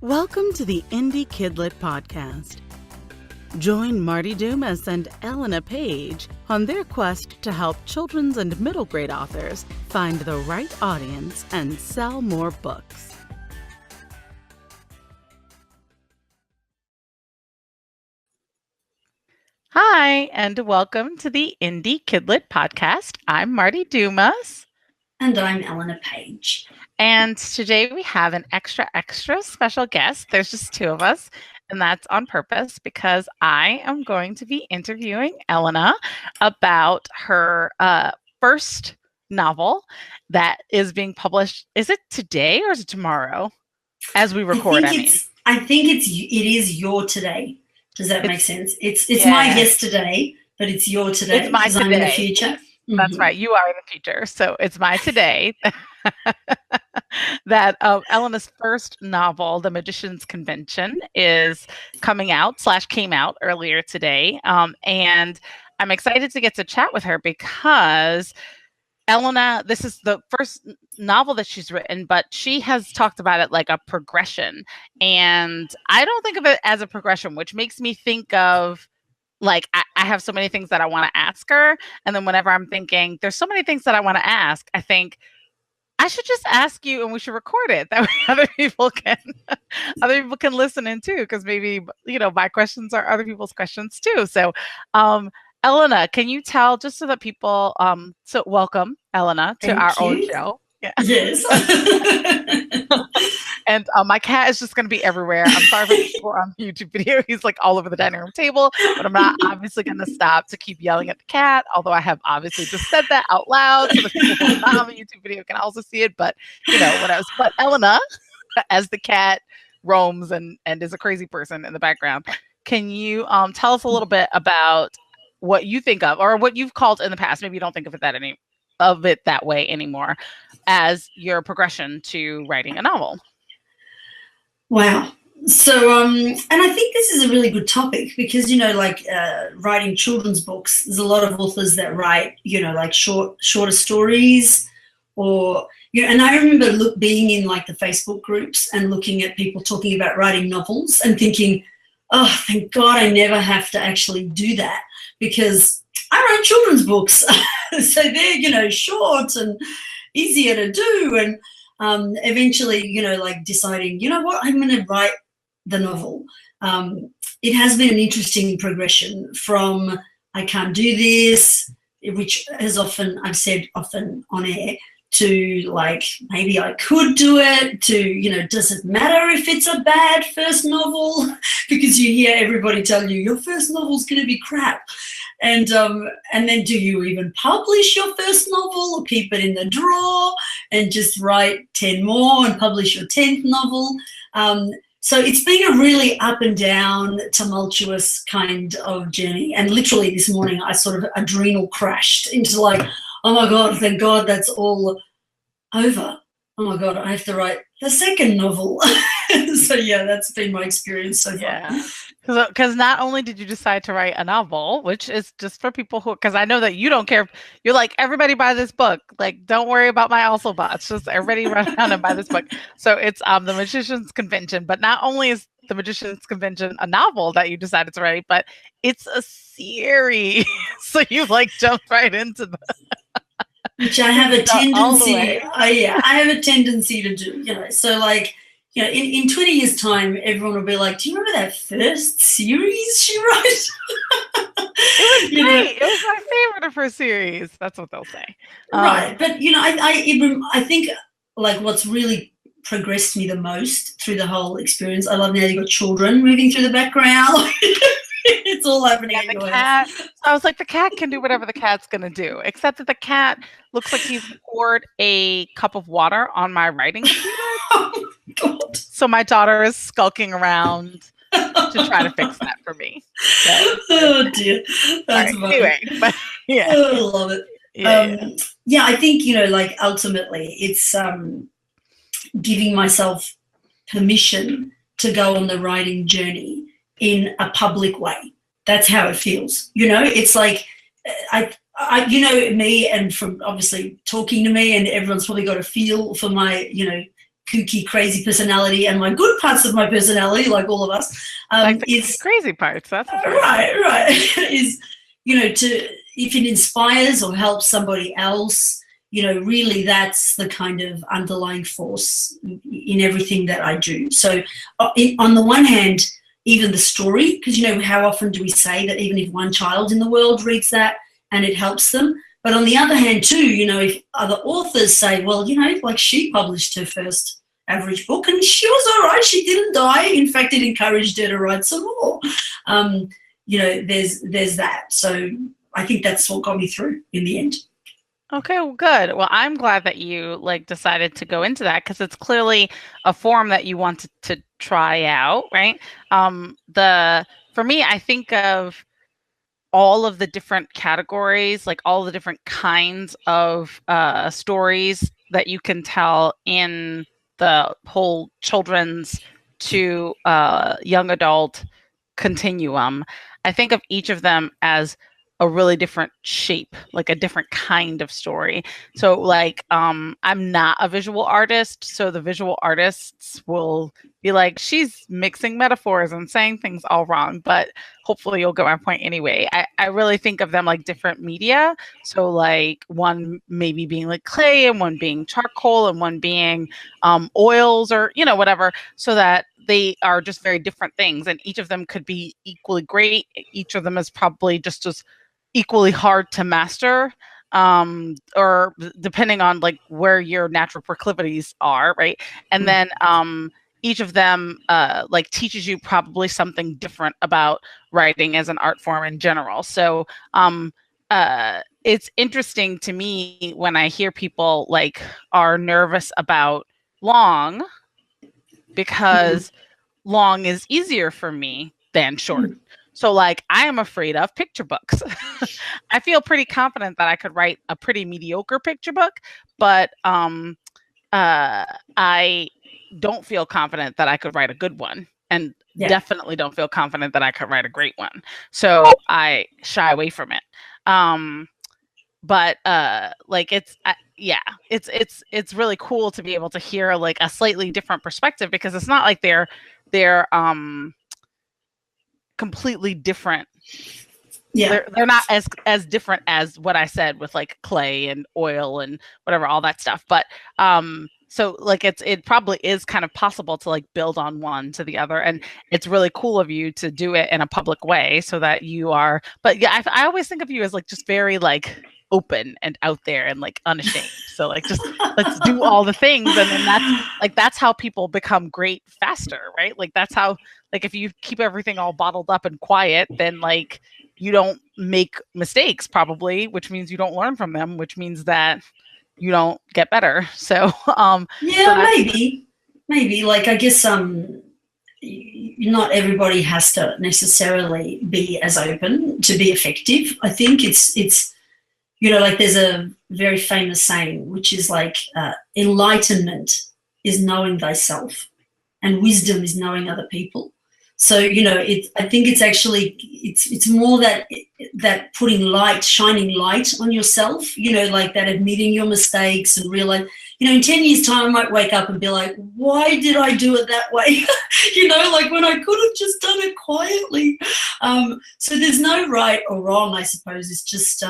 Welcome to the Indie KidLit podcast. Join Marty Dumas and Elena Paige on their quest to help children's and middle grade authors find the right audience and sell more books. Hi, and welcome to the Indie KidLit podcast. I'm Marty Dumas. And I'm Elena Paige. And today we have an extra special guest. There's just two of us, and that's on purpose because I am going to be interviewing Elena about her first novel that is being published. Is it today or is it tomorrow? As we record, I think it is your today. Does that make sense? It's my yesterday, but it's your today. It's my today. I'm in the future. That's right. You are in the future. So it's my today. That Elena's first novel, The Magician's Convention, is coming out / came out earlier today. And I'm excited to get to chat with her because Elena, this is the first novel that she's written, but she has talked about it like a progression. And I don't think of it as a progression, which makes me think of like, I have so many things that I want to ask her. And then whenever I'm thinking, there's so many things that I want to ask, I think I should just ask you and we should record it. That way other people can listen in too. Because maybe, my questions are other people's questions too. So, Elena, can you tell just so that people, so welcome Elena to our own show. Yeah. Yes. And my cat is just going to be everywhere. I'm sorry for people on the YouTube video. He's like all over the dining room table, but I'm not obviously going to stop to keep yelling at the cat. Although I have obviously just said that out loud, so the people who are not on the YouTube video can also see it. But But Elena, as the cat roams and is a crazy person in the background, can you tell us a little bit about what you think of, or what you've called in the past? Maybe you don't think of it that way anymore, as your progression to writing a novel. Wow. So, and I think this is a really good topic because, writing children's books, there's a lot of authors that write, like shorter stories or, and I remember being in like the Facebook groups and looking at people talking about writing novels and thinking, oh, thank God I never have to actually do that because I write children's books. So they're, short and easier to do. And eventually, deciding, what, I'm going to write the novel. It has been an interesting progression from I can't do this, which has I've said often on air, to like maybe I could do it, to, does it matter if it's a bad first novel? Because you hear everybody tell you your first novel's going to be crap. And then do you even publish your first novel or keep it in the drawer and just write 10 more and publish your 10th novel? So it's been a really up and down, tumultuous kind of journey. And literally this morning I sort of adrenal crashed into like, oh my God, thank God that's all over. Oh my God, I have to write the second novel. So yeah, that's been my experience so far. Yeah. Because not only did you decide to write a novel, which is just for people because I know that you don't care. You're like, everybody buy this book. Like, don't worry about my also bots. Just everybody run around and buy this book. So it's The Magician's Convention. But not only is The Magician's Convention a novel that you decided to write, but it's a series. So you like jumped right into the which I have a tendency. I have a tendency to do. So like. In 20 years' time, everyone will be like, do you remember that first series she wrote? It was great. It was my favorite of her series. That's what they'll say. Right. But, I think, like, what's really progressed me the most through the whole experience, I love now you've got children moving through the background. It's all happening. And the cat, I was like, the cat can do whatever the cat's going to do, except that the cat looks like he's poured a cup of water on my writing computer. Oh, God. So my daughter is skulking around to try to fix that for me. So, oh, dear. That's funny. Anyway, but yeah. Oh, I love it. Yeah. I think, ultimately it's giving myself permission to go on the writing journey in a public way. That's how it feels. It's like I me, and from obviously talking to me, and everyone's probably got a feel for my, kooky, crazy personality and my good parts of my personality, like all of us, like the crazy parts. That's right. Is, you know, if it inspires or helps somebody else, you know, really that's the kind of underlying force in everything that I do. So on the one hand, even the story, because, you know, how often do we say that even if one child in the world reads that and it helps them? But on the other hand, too, you know, if other authors say, well, you know, like she published her first average book and she was all right, she didn't die. In fact, it encouraged her to write some more. You know, there's that. So I think that's what got me through in the end. Okay, well, good. Well, I'm glad that you like decided to go into that because it's clearly a form that you wanted to try out, right? For me, I think of all of the different categories, like all the different kinds of stories that you can tell in the whole children's to young adult continuum. I think of each of them as a really different shape, like a different kind of story. So like I'm not a visual artist, so the visual artists will be like, she's mixing metaphors and saying things all wrong, but hopefully you'll get my point anyway. I really think of them like different media. So like one maybe being like clay and one being charcoal and one being oils or, you know, whatever, so that they are just very different things. And each of them could be equally great. Each of them is probably just as equally hard to master, or depending on like where your natural proclivities are, right? And then each of them like teaches you probably something different about writing as an art form in general. So it's interesting to me when I hear people like are nervous about long, because long is easier for me than short. So like I am afraid of picture books. I feel pretty confident that I could write a pretty mediocre picture book, but I don't feel confident that I could write a good one, and definitely don't feel confident that I could write a great one. So I shy away from it. But like it's really cool to be able to hear like a slightly different perspective, because it's not like they're completely different. They're not as different as what I said with like clay and oil and whatever, all that stuff. But so like it probably is kind of possible to like build on one to the other, and it's really cool of you to do it in a public way so that you are. But yeah, I always think of you as like just very like open and out there and like unashamed. So like just let's do all the things, and then that's how people become great faster, right? Like that's how, like if you keep everything all bottled up and quiet, then like you don't make mistakes probably, which means you don't learn from them, which means that you don't get better. So maybe like I guess not everybody has to necessarily be as open to be effective. I think it's you know, like there's a very famous saying which is like enlightenment is knowing thyself and wisdom is knowing other people. So, you know, I think it's actually, it's more that putting light, shining light on yourself, you know, like that admitting your mistakes and realize, you know, in 10 years' time, I might wake up and be like, why did I do it that way? You know, like when I could have just done it quietly. So there's no right or wrong, I suppose. It's just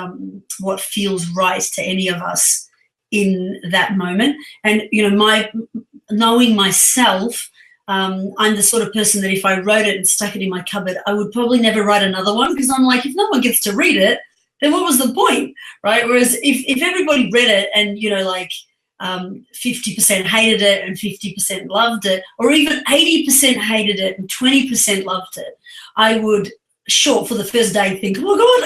what feels right to any of us in that moment. And, you know, knowing myself, I'm the sort of person that if I wrote it and stuck it in my cupboard, I would probably never write another one, because I'm like, if no one gets to read it, then what was the point, right? Whereas if everybody read it and, you know, like 50% hated it and 50% loved it, or even 80% hated it and 20% loved it, I would, sure, for the first day think, oh my God,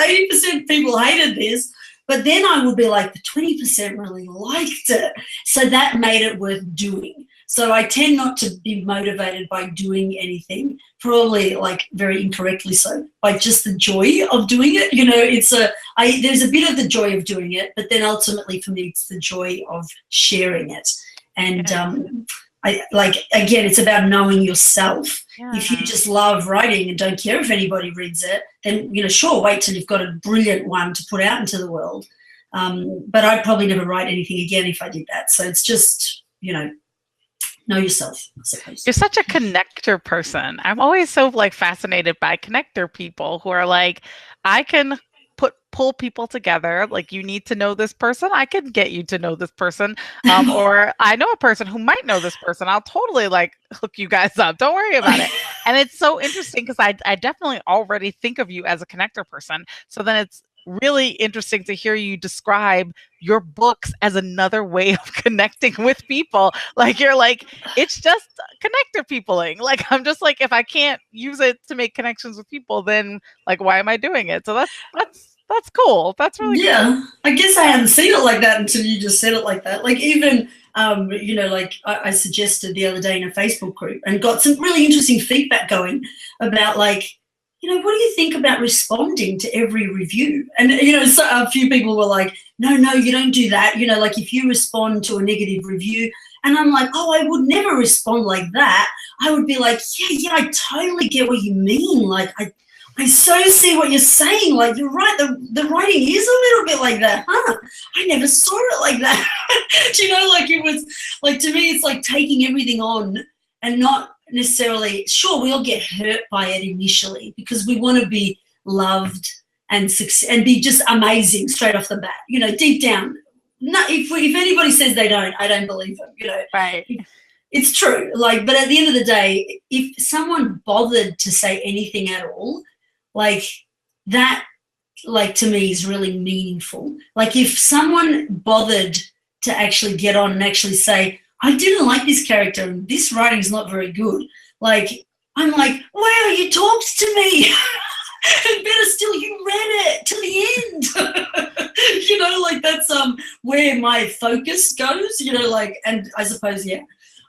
80% people hated this. But then I would be like, the 20% really liked it. So that made it worth doing. So I tend not to be motivated by doing anything, probably like very incorrectly so, by just the joy of doing it. You know, there's a bit of the joy of doing it, but then ultimately for me, it's the joy of sharing it. And again, it's about knowing yourself. Yeah. If you just love writing and don't care if anybody reads it, then, you know, sure, wait till you've got a brilliant one to put out into the world. But I'd probably never write anything again if I did that. So it's just, you know, know yourself, I suppose. You're such a connector person. I'm always so like fascinated by connector people who are like, I can pull people together. Like, you need to know this person, I can get you to know this person. Or I know a person who might know this person, I'll totally like hook you guys up. Don't worry about it. And it's so interesting because I definitely already think of you as a connector person. So then it's really interesting to hear you describe your books as another way of connecting with people. Like, you're like, it's just connector peopling. Like, I'm just like, if I can't use it to make connections with people, then like, why am I doing it? So that's cool. That's really yeah, cool. I guess I hadn't seen it like that until you just said it like that. Like, even you know, like I suggested the other day in a Facebook group and got some really interesting feedback going about, like, you know, what do you think about responding to every review? And, you know, so a few people were like, no, you don't do that. You know, like, if you respond to a negative review, and I'm like, oh, I would never respond like that. I would be like, yeah, I totally get what you mean. Like, I so see what you're saying. Like, you're right. The writing is a little bit like that, huh? I never saw it like that. Do you know, like, it was like, to me, it's like taking everything on and not necessarily, sure, we'll get hurt by it initially because we want to be loved and be just amazing straight off the bat. You know, deep down, no, if anybody says they don't, I don't believe them. You know, right? It's true. Like, but at the end of the day, if someone bothered to say anything at all, like that, like, to me is really meaningful. Like, if someone bothered to actually get on and actually say, I didn't like this character and this writing is not very good, like, I'm like, wow, you talked to me. And better still, you read it to the end. You know, like, that's where my focus goes, you know, like, and I suppose, yeah,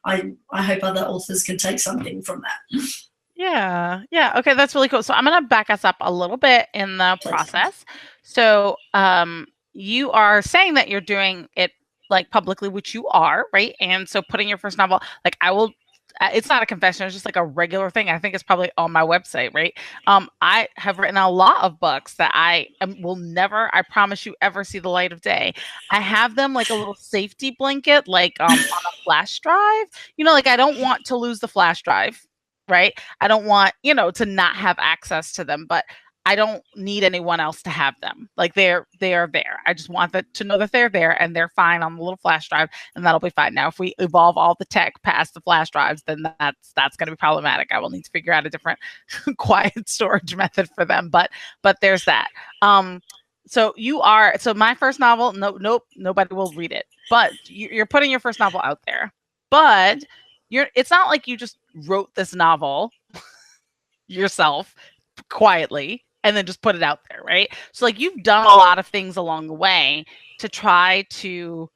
I hope other authors can take something from that. Yeah. Okay, that's really cool. So I'm going to back us up a little bit in the process. So you are saying that you're doing it like publicly, which you are, right? And so putting your first novel, like, it's not a confession, it's just like a regular thing. I think it's probably on my website, right? I have written a lot of books that I will never, I promise you, ever see the light of day. I have them like a little safety blanket, like on a flash drive. You know, like, I don't want to lose the flash drive, right? I don't want, you know, to not have access to them, but I don't need anyone else to have them. Like, they are there. I just want to know that they're there and they're fine on the little flash drive, and that'll be fine. Now, if we evolve all the tech past the flash drives, then that's going to be problematic. I will need to figure out a different quiet storage method for them. But there's that. So my first novel, nope, nobody will read it. But you're putting your first novel out there. But it's not like you just wrote this novel yourself quietly and then just put it out there, right? So, like, you've done a lot of things along the way to try to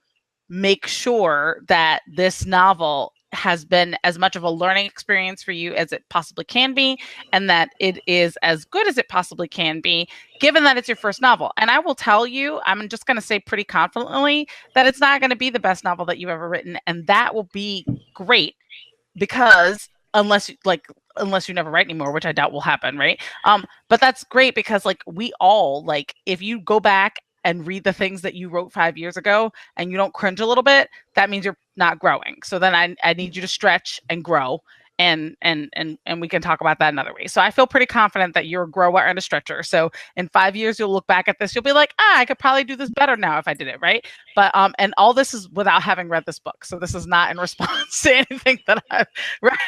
make sure that this novel has been as much of a learning experience for you as it possibly can be, and that it is as good as it possibly can be, given that it's your first novel. And I will tell you, I'm just going to say pretty confidently that it's not going to be the best novel that you've ever written, and that will be great, because unless you never write anymore, which I doubt will happen, right? But that's great because, like, we all, like, if you go back and read the things that you wrote 5 years ago and you don't cringe a little bit, that means you're not growing. So then I need you to stretch and grow, and we can talk about that another way. So I feel pretty confident that you're a grower and a stretcher. So in 5 years, you'll look back at this, you'll be like, I could probably do this better now if I did it, right? But and all this is without having read this book. So this is not in response to anything that I've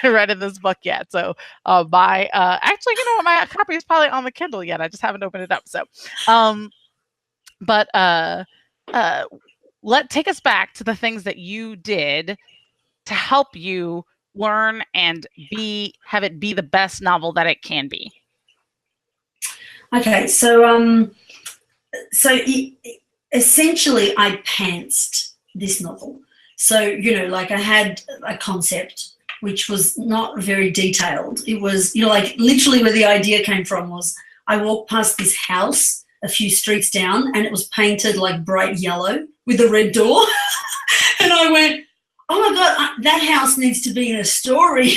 read in this book yet. So actually, you know what, my copy is probably on the Kindle yet. I just haven't opened it up. So take us back to the things that you did to help you learn and have it be the best novel that it can be. Okay, so essentially I pantsed this novel. So, you know, like, I had a concept which was not very detailed. It was, you know, like, literally where the idea came from was I walked past this house a few streets down and it was painted like bright yellow with a red door. And I went, oh my God, that house needs to be in a story,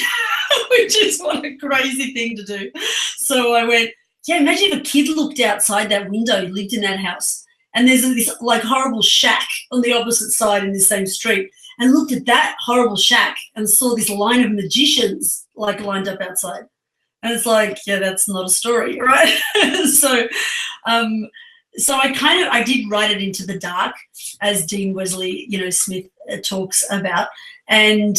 which is what a crazy thing to do. So I went, yeah, imagine if a kid looked outside that window, lived in that house, and there's this like horrible shack on the opposite side in the same street, and looked at that horrible shack and saw this line of magicians like lined up outside. And it's like, yeah, that's not a story, right? So I did write it into the dark, as Dean Wesley, Smith talks about, and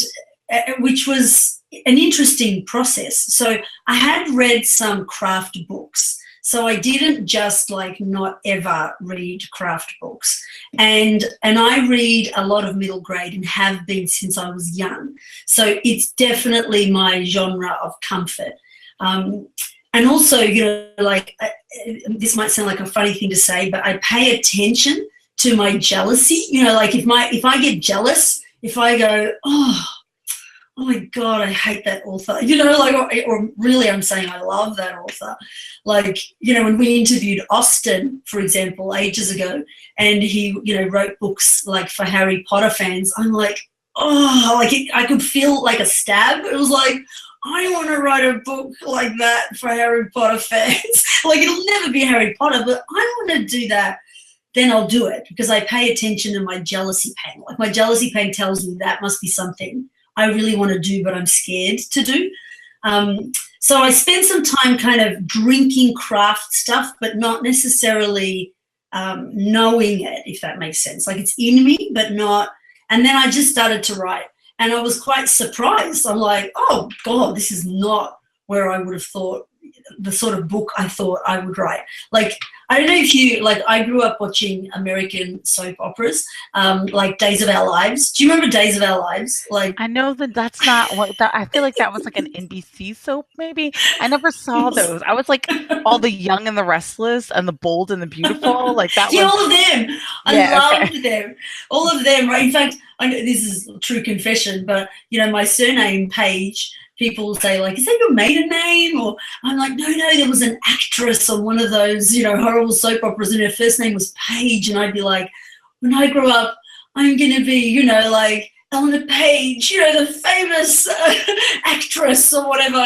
which was an interesting process. So I had read some craft books. So I didn't just not ever read craft books. And I read a lot of middle grade and have been since I was young. So it's definitely my genre of comfort. And also, this might sound like a funny thing to say, but I pay attention to my jealousy. If I get jealous, if I go, oh my God, I hate that author, or really I'm saying I love that author. When we interviewed Austen, for example, ages ago, and he, wrote books for Harry Potter fans, I'm like, oh, I could feel like a stab. It was like, I want to write a book like that for Harry Potter fans. It'll never be Harry Potter, but I want to do that. Then I'll do it because I pay attention to my jealousy pain. My jealousy pain tells me that must be something I really want to do, but I'm scared to do. So I spent some time kind of drinking craft stuff, but not necessarily knowing it, if that makes sense. It's in me, but not. And then I just started to write. And I was quite surprised. I'm like, oh, God, this is not where I would have thought the sort of book I thought I would write. I don't know if you, I grew up watching American soap operas, Days of Our Lives. Do you remember Days of Our Lives? I know that's not what I feel like that was an NBC soap, maybe. I never saw those. I was all the Young and the Restless and the Bold and the Beautiful. That yeah, all of them. I loved them. All of them, right? In fact, I know this is a true confession, but, my surname, Paige, people say, is that your maiden name? Or I'm like, no, there was an actress on one of those, horrible soap operas, and her first name was Paige. And I'd be like, when I grow up, I'm going to be, Elena Paige, the famous actress or whatever,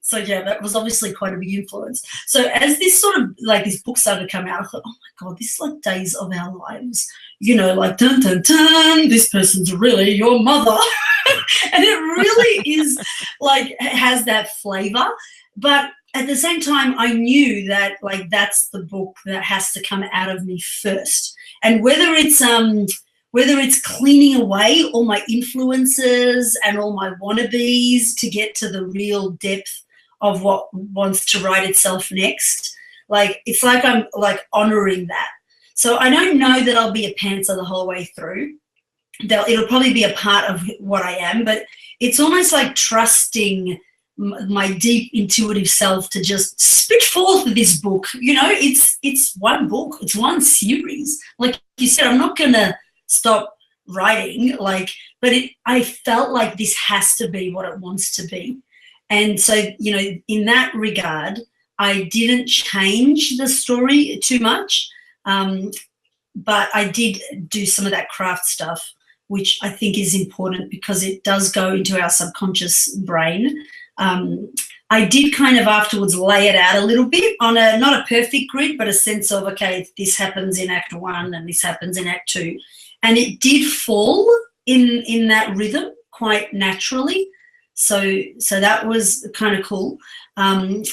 So, yeah, that was obviously quite a big influence. So as this sort of, this book started to come out, I thought, oh, my God, this is like Days of Our Lives. Dun, dun, dun, this person's really your mother. And it really is, has that flavor. But at the same time, I knew that, that's the book that has to come out of me first. And whether it's cleaning away all my influences and all my wannabes to get to the real depth of what wants to write itself next, it's I'm honoring that. So I don't know that I'll be a pantser the whole way through. It'll probably be a part of what I am, but it's almost like trusting my deep intuitive self to just spit forth this book. It's one book, it's one series. Like you said, I'm not gonna stop writing, but I felt like this has to be what it wants to be. And so, in that regard, I didn't change the story too much, but I did do some of that craft stuff, which I think is important because it does go into our subconscious brain. I did kind of afterwards lay it out a little bit on not a perfect grid, but a sense of, okay, this happens in Act 1 and this happens in Act 2. And it did fall in that rhythm quite naturally. So that was kind of cool. And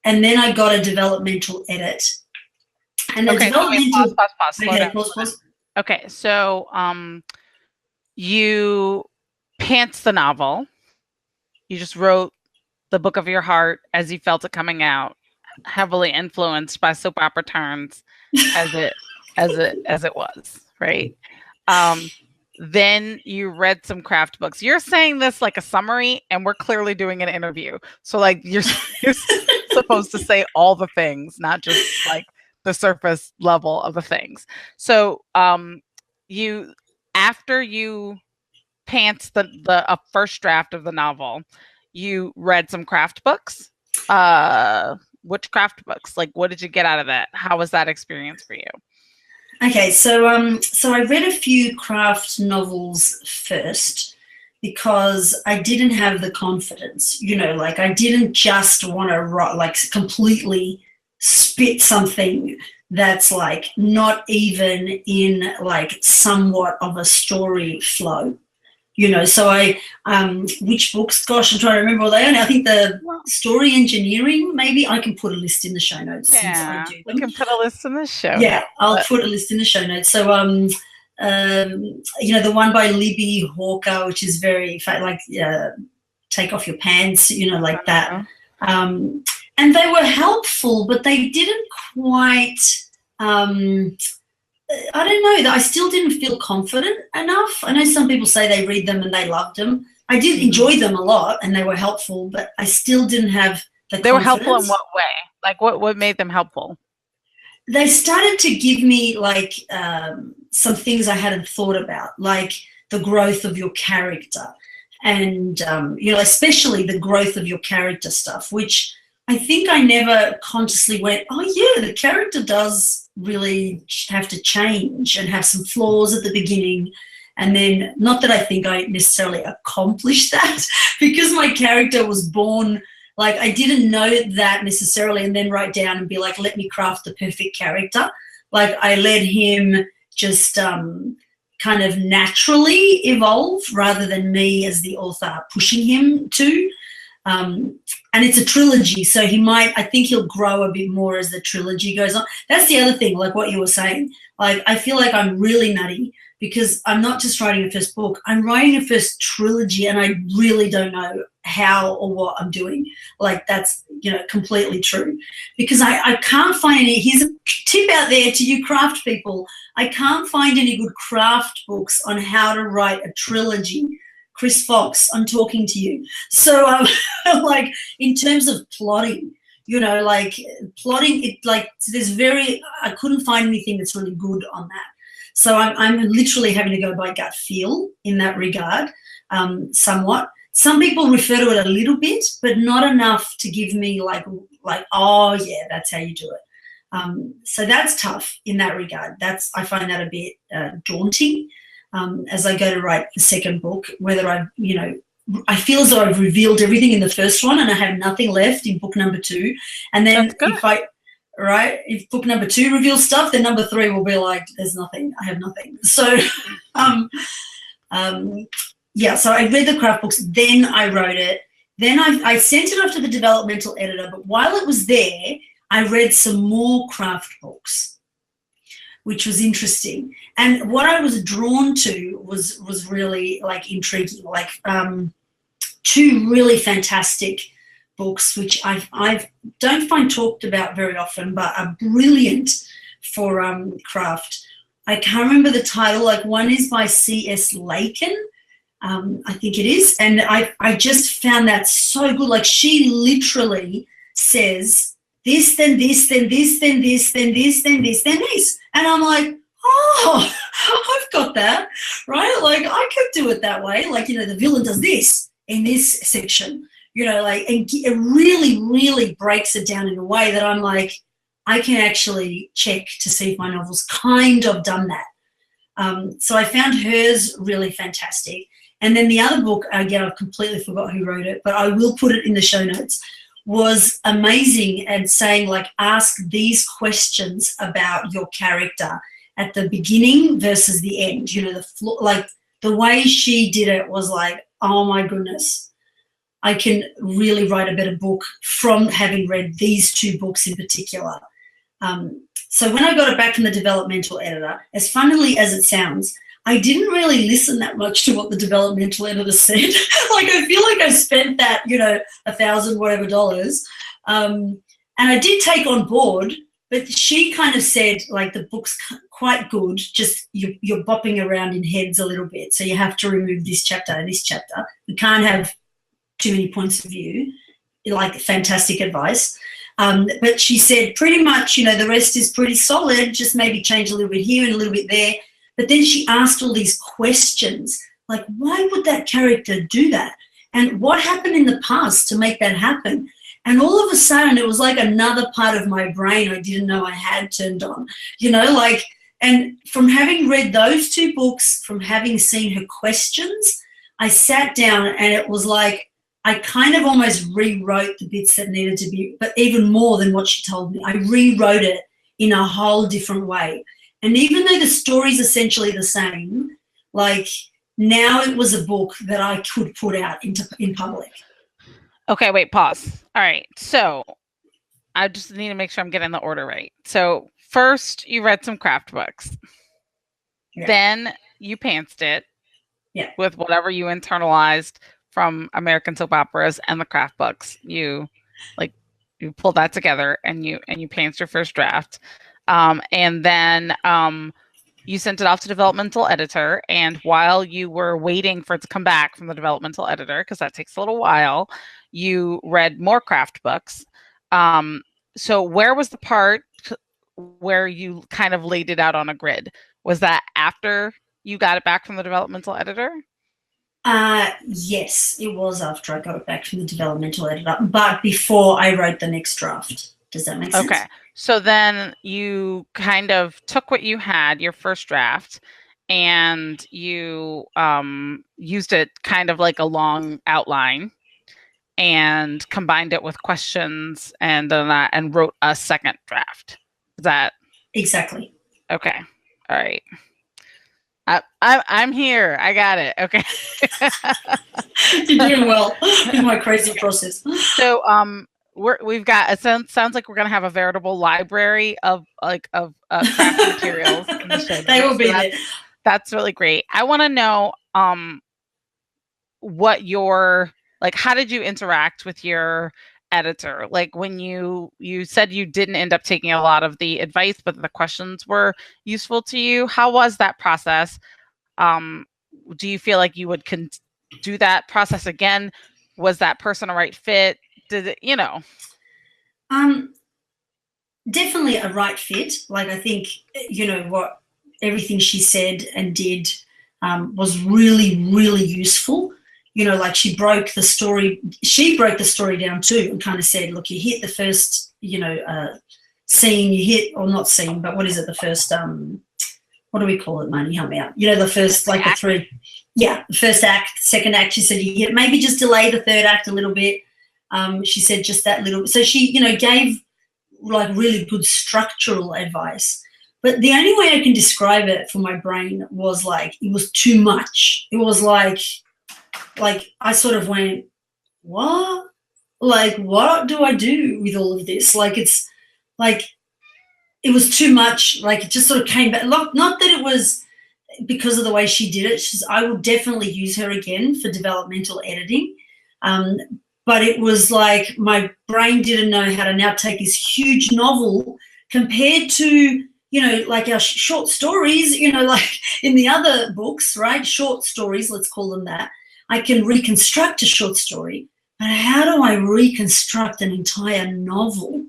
then I got a developmental edit. And the developmental... Pause. Okay, pause. Okay, so you pants the novel. You just wrote the book of your heart as you felt it coming out, heavily influenced by soap opera turns as it was, right? Then you read some craft books. You're saying this like a summary, and we're clearly doing an interview. So you're supposed to say all the things, not just the surface level of the things. So after you pants the first draft of the novel, you read some craft books. Which craft books? What did you get out of that? How was that experience for you? Okay, so I read a few craft novels first because I didn't have the confidence, I didn't just want to write, completely spit something that's like not even in like somewhat of a story flow. You know, so which books, gosh, I'm trying to remember what they are now. I think the story engineering, maybe I can put a list in the show notes since I do them. We can put a list in the show Yeah, notes. I'll put a list in the show notes. So, you know, the one by Libby Hawker, which is very, like, take off your pants, you know, like that. And they were helpful, but they didn't quite, I don't know, I still didn't feel confident enough. I know some people say they read them and they loved them. I did enjoy them a lot and they were helpful, but I still didn't have the confidence. They were helpful in what way? Like what made them helpful? They started to give me like some things I hadn't thought about, like the growth of your character and, you know, especially the growth of your character stuff, which I think I never consciously went, oh, yeah, the character does really have to change and have some flaws at the beginning. And then, not that I think I necessarily accomplished that because my character was born, like I didn't know that necessarily and then write down and be like, let me craft the perfect character. Like I let him just kind of naturally evolve rather than me as the author pushing him to. And it's a trilogy, so I think he'll grow a bit more as the trilogy goes on. That's the other thing, like what you were saying. Like I feel like I'm really nutty because I'm not just writing a first book, I'm writing a first trilogy and I really don't know how or what I'm doing. Like that's, you know, completely true. Because I can't find any, here's a tip out there to you craft people, I can't find any good craft books on how to write a trilogy. Chris Fox, I'm talking to you. So like in terms of plotting, you know, like plotting, it like I couldn't find anything that's really good on that. So I'm literally having to go by gut feel in that regard, somewhat. Some people refer to it a little bit, but not enough to give me like, oh yeah, that's how you do it. So that's tough in that regard. I find that a bit daunting. As I go to write the second book, whether I feel as though I've revealed everything in the first one and I have nothing left in book number 2. And then if book number 2 reveals stuff, then number 3 will be like, there's nothing, I have nothing. So, yeah, so I read the craft books, then I wrote it. Then I sent it off to the developmental editor, but while it was there, I read some more craft books, which was interesting. And what I was drawn to was really like intriguing, like 2 really fantastic books, which I don't find talked about very often, but are brilliant for craft. I can't remember the title, like one is by C.S. Lakin, I think it is, and I just found that so good. Like she literally says this, then this, then this, then this, then this, then this, then this. And I'm like, oh, I've got that, right? Like I could do it that way. Like, you know, the villain does this in this section, you know, like, and it really, really breaks it down in a way that I'm like, I can actually check to see if my novel's kind of done that. So I found hers really fantastic. And then the other book, again, I've completely forgot who wrote it, but I will put it in the show notes, was amazing and saying, like, ask these questions about your character at the beginning versus the end. You know, like the way she did it was like, oh my goodness, I can really write a better book from having read these 2 books in particular. So when I got it back from the developmental editor, as funnily as it sounds, I didn't really listen that much to what the developmental editor said. Like I feel like I spent that, you know, $1,000 whatever dollars. And I did take on board, but she kind of said, like, the book's quite good, just you're bopping around in heads a little bit. So you have to remove this chapter and this chapter. You can't have too many points of view, like fantastic advice. But she said pretty much, you know, the rest is pretty solid, just maybe change a little bit here and a little bit there. But then she asked all these questions, like, why would that character do that? And what happened in the past to make that happen? And all of a sudden, it was like another part of my brain I didn't know I had turned on, you know, like, and from having read those 2 books, from having seen her questions, I sat down and it was like, I kind of almost rewrote the bits that needed to be, but even more than what she told me. I rewrote it in a whole different way. And even though the story's essentially the same, like now it was a book that I could put out in public. Okay, wait, pause. All right. So I just need to make sure I'm getting the order right. So first you read some craft books. Yeah. Then you pantsed it with whatever you internalized from American soap operas and the craft books. You pulled that together and you pantsed your first draft. And then you sent it off to developmental editor. And while you were waiting for it to come back from the developmental editor, because that takes a little while, you read more craft books. So where was the part where you kind of laid it out on a grid? Was that after you got it back from the developmental editor? Yes, it was after I got it back from the developmental editor, but before I wrote the next draft. Does that make sense? Okay. So then you kind of took what you had, your first draft, and you used it kind of like a long outline and combined it with questions and wrote a second draft. Is that exactly? Okay. All right. I'm here. I got it. Okay. You're doing well in my crazy process. So we've got, it sounds like we're gonna have a veritable library of craft materials in the show. They will be there. That's really great. I want to know what your, like, how did you interact with your editor? Like when you said you didn't end up taking a lot of the advice, but the questions were useful to you. How was that process? Do you feel like you would do that process again? Was that person a right fit? Did it, definitely a right fit. Like I think, what everything she said and did was really, really useful. Like she broke the story down too and kind of said, look, you hit the first, scene, you hit, or not scene, but what is it? The first, what do we call it, Marnie? Help me out. The first, like the three, the first act, second act, she said you hit, maybe just delay the third act a little bit. She said just that little, so she, gave like really good structural advice. But the only way I can describe it for my brain was like, it was too much. It was like I sort of went, what? Like, what do I do with all of this? Like, it's like, it was too much. Like, it just sort of came back. Not that it was because of the way she did it. I will definitely use her again for developmental editing. But it was like my brain didn't know how to now take this huge novel compared to, like our short stories, like in the other books, right? Short stories, let's call them that. I can reconstruct a short story, but how do I reconstruct an entire novel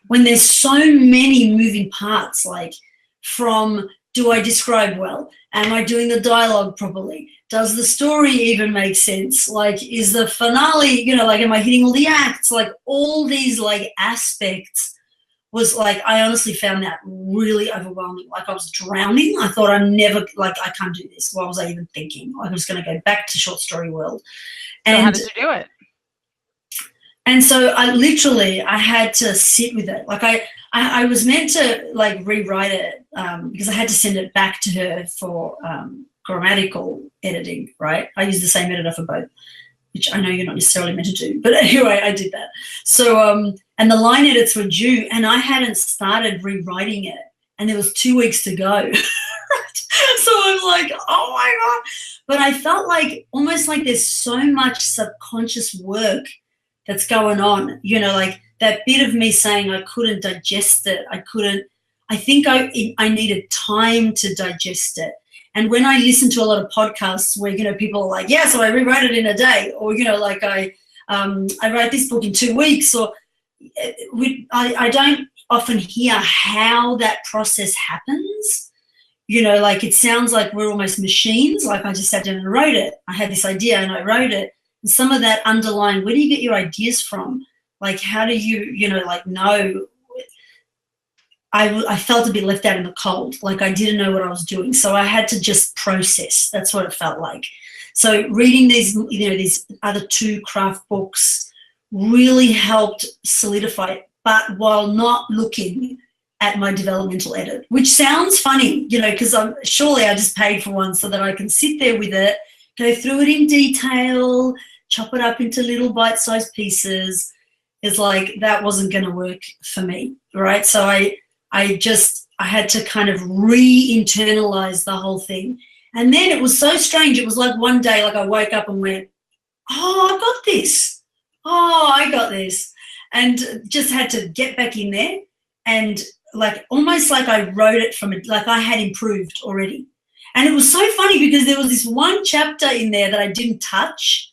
when there's so many moving parts, like from, do I describe well? Am I doing the dialogue properly? Does the story even make sense? Like, is the finale, like, am I hitting all the acts? Like, all these, like, aspects was, like, I honestly found that really overwhelming. Like, I was drowning. I thought I can't do this. What was I even thinking? I was going to go back to short story world. And so how did you do it? And so I had to sit with it. Like, I was meant to, like, rewrite it because I had to send it back to her for grammatical editing, right? I use the same editor for both, which I know you're not necessarily meant to do. But anyway, I did that. So, and the line edits were due, and I hadn't started rewriting it, and there was 2 weeks to go. So I'm like, oh my God. But I felt like almost like there's so much subconscious work that's going on, like that bit of me saying I couldn't digest it. I think I needed time to digest it. And when I listen to a lot of podcasts where, people are like, yeah, so I rewrite it in a day, or, like I write this book in 2 weeks, or I don't often hear how that process happens. Like it sounds like we're almost machines. Like I just sat down and wrote it. I had this idea and I wrote it. And some of that underlying, where do you get your ideas from? Like, how do you, know? I felt a bit left out in the cold. Like I didn't know what I was doing. So I had to just process. That's what it felt like. So reading these, these other 2 craft books really helped solidify it. But while not looking at my developmental edit, which sounds funny, you know, because surely I just paid for one so that I can sit there with it, go through it in detail, chop it up into little bite-sized pieces. It's like that wasn't going to work for me, right? So I had to kind of re-internalize the whole thing. And then it was so strange. It was like one day, like I woke up and went, oh, I got this. Oh, I got this. And just had to get back in there and like almost like I wrote it from it, like I had improved already. And it was so funny because there was this one chapter in there that I didn't touch,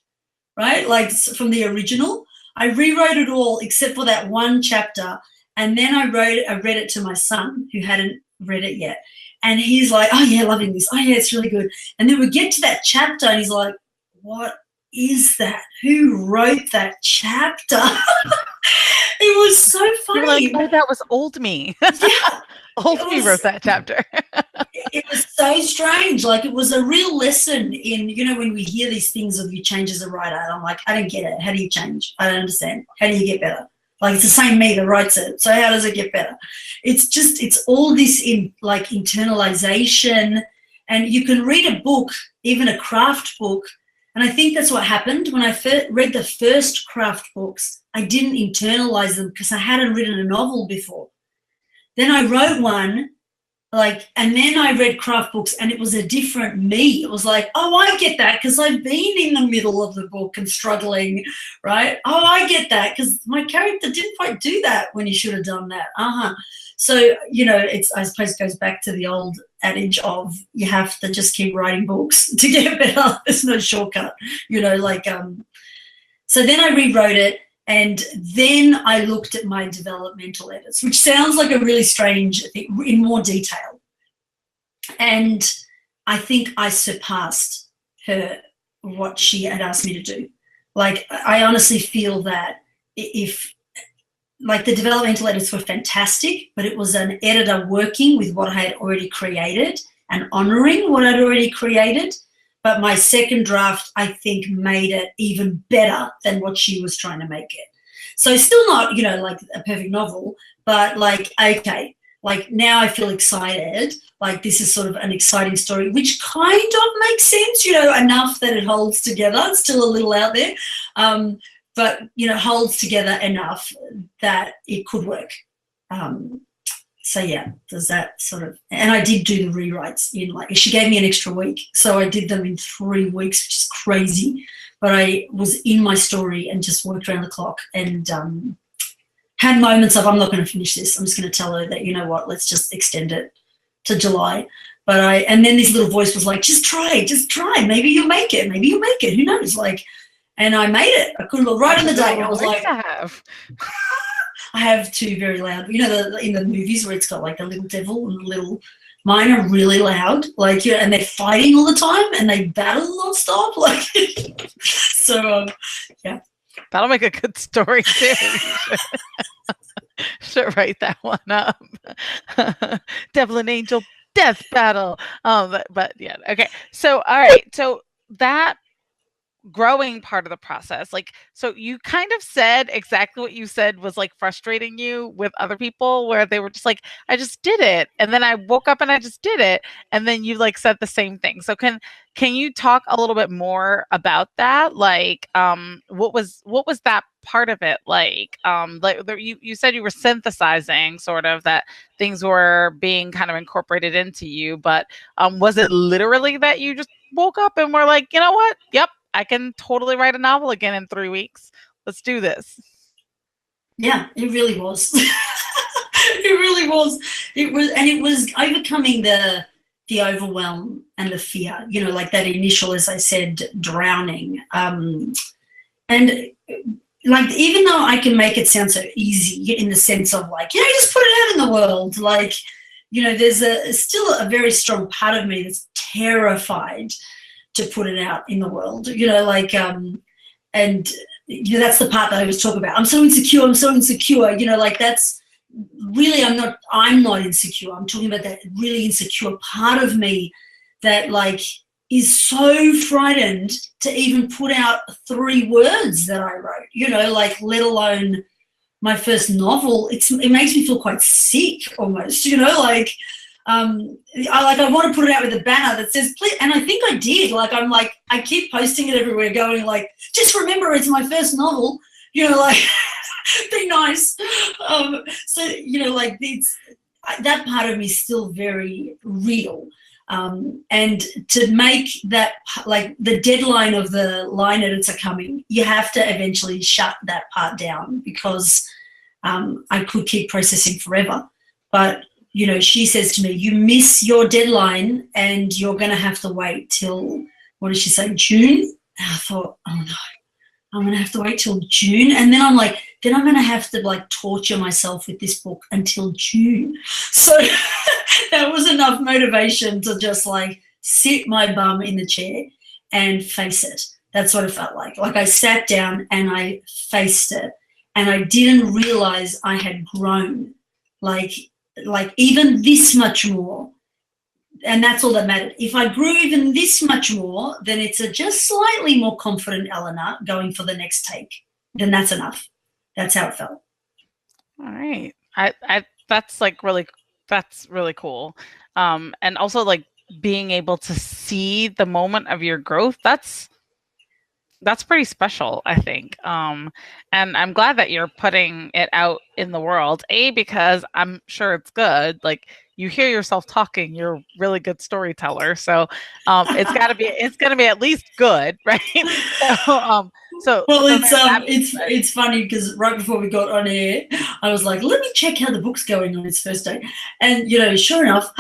right? Like from the original. I rewrote it all except for that one chapter. And then I read it to my son who hadn't read it yet. And he's like, oh, yeah, loving this. Oh, yeah, it's really good. And then we get to that chapter and he's like, what is that? Who wrote that chapter? It was so funny. You're like, oh, that was old me. Yeah. Old me wrote that chapter. It was so strange. Like it was a real lesson in, you know, when we hear these things of you change as a writer, and I'm like, I don't get it. How do you change? I don't understand. How do you get better? Like it's the same me that writes it. So how does it get better? It's all this in like internalization. And you can read a book, even a craft book. And I think that's what happened when I read the first craft books. I didn't internalize them because I hadn't written a novel before. Then I wrote one, like, and then I read craft books and it was a different me. It was like, oh, I get that because I've been in the middle of the book and struggling, right? Oh, I get that because my character didn't quite do that when he should have done that. So, you know, I suppose it goes back to the old adage of you have to just keep writing books to get better. There's no shortcut, you know, like, so then I rewrote it. And then I looked at my developmental edits, which sounds like a really strange thing, in more detail. And I think I surpassed her, what she had asked me to do. Like, I honestly feel that if, like, the developmental edits were fantastic, but it was an editor working with what I had already created and honoring what I'd already created. But my second draft, I think, made it even better than what she was trying to make it. So still not, you know, like a perfect novel, but like, okay, like now I feel excited. Like this is sort of an exciting story, which kind of makes sense, you know, enough that it holds together. It's still a little out there, but, you know, holds together enough that it could work. So yeah, there's that sort of, and I did do the rewrites in like, she gave me an extra week. So I did them in 3 weeks, which is crazy. But I was in my story and just worked around the clock and had moments of, I'm not going to finish this. I'm just going to tell her that, you know what, let's just extend it to July. But and then this little voice was like, just try. Maybe you'll make it. Who knows? Like, and I made it. I couldn't look right on the day. I was like, I have two very loud, you know, in the movies where it's got like a little devil and a little, mine are really loud, like, you know, and they're fighting all the time and they battle nonstop, like, so, yeah. That'll make a good story too. Should write that one up. Devil and Angel death battle. But yeah, okay. So, all right. So that growing part of the process, like, so you kind of said exactly what you said was like frustrating you with other people, where they were just like, I just did it, and then I woke up and I just did it, and then you like said the same thing. So can you talk a little bit more about that? Like, what was that part of it like? Like you said you were synthesizing, sort of, that things were being kind of incorporated into you, but was it literally that you just woke up and were like, you know what? Yep, I can totally write a novel again in 3 weeks. Let's do this. Yeah, it really was. It really was. It was overcoming the overwhelm and the fear, you know, like that initial, as I said, drowning. And like, even though I can make it sound so easy in the sense of like, you know, just put it out in the world, like, you know, there's still a very strong part of me that's terrified to put it out in the world, you know, like, and you know, that's the part that I was talking about. I'm so insecure, you know, like that's really, I'm not insecure. I'm talking about that really insecure part of me that like is so frightened to even put out 3 words that I wrote, you know, like, let alone my first novel, it makes me feel quite sick almost, like, I want to put it out with a banner that says, please, and I think I did. I keep posting it everywhere going like, just remember it's my first novel, like, be nice. So, like that part of me is still very real. And to make that, like the deadline of the line edits are coming, you have to eventually shut that part down because I could keep processing forever. But, she says to me, you miss your deadline and you're going to have to wait till, what did she say, June? And I thought, oh no, I'm going to have to wait till June. And then I'm like, then I'm going to have to like torture myself with this book until June. So that was enough motivation to just like sit my bum in the chair and face it. That's what it felt like. Like I sat down and I faced it and I didn't realize I had grown like even this much more. And that's all that mattered. If I grew even this much more, then it's a just slightly more confident Elena going for the next take. Then that's enough. That's how it felt. All right. That's really cool. And also like being able to see the moment of your growth, that's pretty special, I think. And I'm glad that you're putting it out in the world, because I'm sure it's good. Like you hear yourself talking, you're a really good storyteller. So it's going to be at least good, right? It's funny because right before we got on air, I was like, let me check how the book's going on its first day. And, sure enough,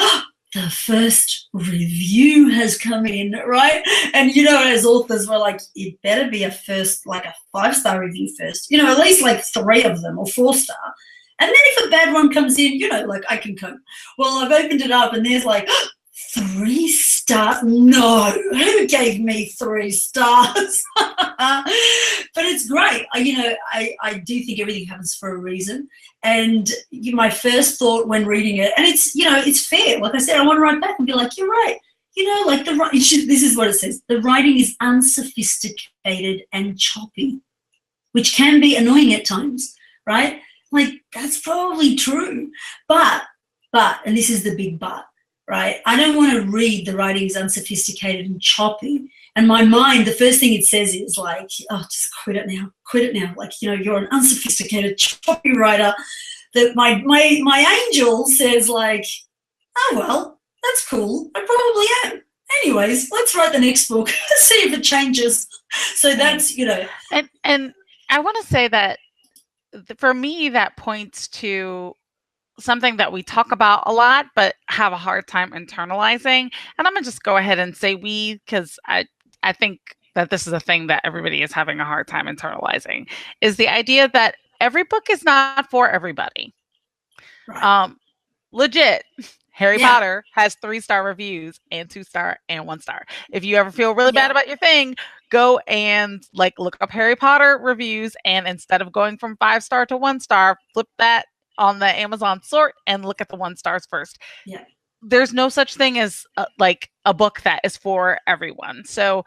the first review has come in, right? And, as authors, we're like, it better be a 5-star review first, at least like 3 of them or 4-star. And then if a bad one comes in, like I can cope. Well, I've opened it up and there's like 3 stars. No, who gave me 3 stars? But it's great. I do think everything happens for a reason. And my first thought when reading it, and it's, it's fair. Like I said, I want to write back and be like, you're right. Like this is what it says. The writing is unsophisticated and choppy, which can be annoying at times, right? Like that's probably true. But, and this is the big but, right? I don't want to read the writing is unsophisticated and choppy. And my mind, the first thing it says is like, oh, just quit it now. Like, you're an unsophisticated, choppy writer. That my angel says like, oh, well, that's cool. I probably am. Anyways, let's write the next book. See if it changes. So that's, And I want to say that for me, that points to something that we talk about a lot, but have a hard time internalizing. And I'm going to just go ahead and say because I think that this is a thing that everybody is having a hard time internalizing, is the idea that every book is not for everybody. Right. Legit. Harry Potter has 3-star reviews and 2-star and 1-star. If you ever feel really bad about your thing, go and look up Harry Potter reviews, and instead of going from 5-star to 1-star, flip that on the Amazon sort and look at the 1 stars first. Yeah. There's no such thing as a book that is for everyone. So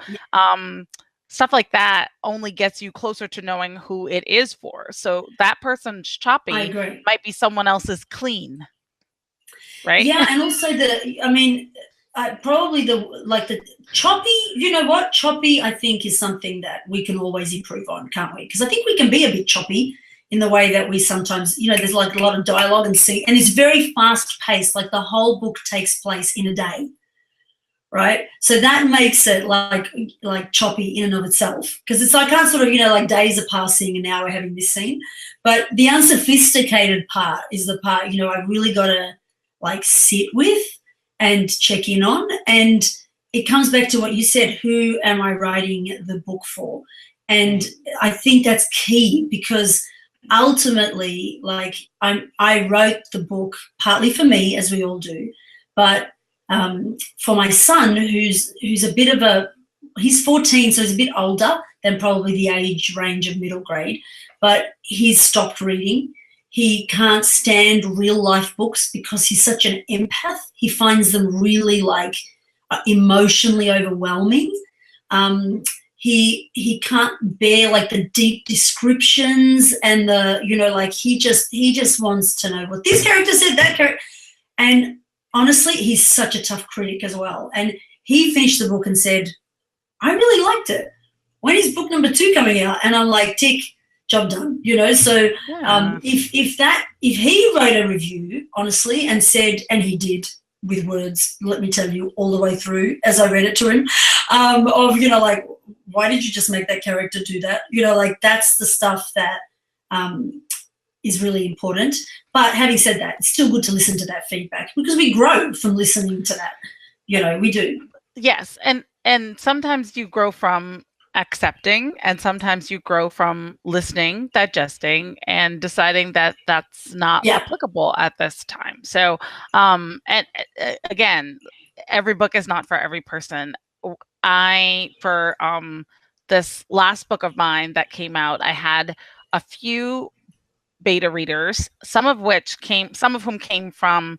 stuff like that only gets you closer to knowing who it is for. So that person's choppy might be someone else's clean. Right? Yeah, and also probably the choppy, choppy I think is something that we can always improve on, can't we? Because I think we can be a bit choppy in the way that we sometimes, there's like a lot of dialogue and it's very fast paced, like the whole book takes place in a day, right? So that makes it like choppy in and of itself, because it's like sort of, like days are passing and now we're having this scene. But the unsophisticated part is the part, I really got to sit with and check in on. And it comes back to what you said, who am I writing the book for? And I think that's key, because ultimately, I wrote the book partly for me, as we all do, but for my son, who's a bit of he's 14, so he's a bit older than probably the age range of middle grade, but he's stopped reading. He can't stand real life books because he's such an empath. He finds them really emotionally overwhelming. he can't bear like the deep descriptions and the, you know, like he just wants to know what this character said, that character. And honestly, he's such a tough critic as well. And he finished the book and said, I really liked it. When is book number 2 coming out? And I'm like, tick, job done, you know? So if he wrote a review, honestly, and said, and he did with words, let me tell you, all the way through as I read it to him, of, you know, like, why did you just make that character do that? You know, like that's the stuff that is really important. But having said that, it's still good to listen to that feedback because we grow from listening to that. You know, we do. Yes. And sometimes you grow from accepting, and sometimes you grow from listening, digesting, and deciding that that's not applicable at this time. So, and again, every book is not for every person. For this last book of mine that came out, I had a few beta readers, some of whom came from,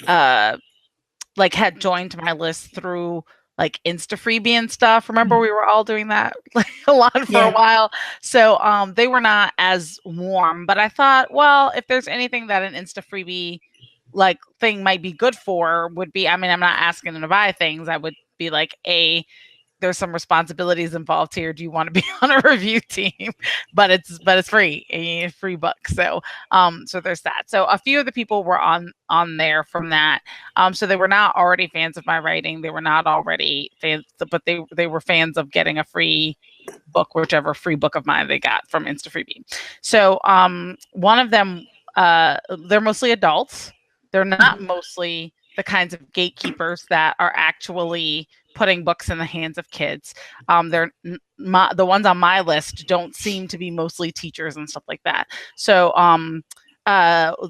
like had joined my list through like Insta Freebie and stuff. Remember, we were all doing that like a lot for a while. So they were not as warm, but I thought, well, if there's anything that an Insta Freebie like thing might be good for would be, I mean, I'm not asking them to buy things. I would be like, there's some responsibilities involved here. Do you want to be on a review team? But it's free, a free book. So so there's that. So a few of the people were on there from that. So they were not already fans of my writing. They were not already fans, but they were fans of getting a free book, whichever free book of mine they got from Insta Freebie. So one of them, they're mostly adults. They're not mostly the kinds of gatekeepers that are actually putting books in the hands of kids. The ones on my list don't seem to be mostly teachers and stuff like that. So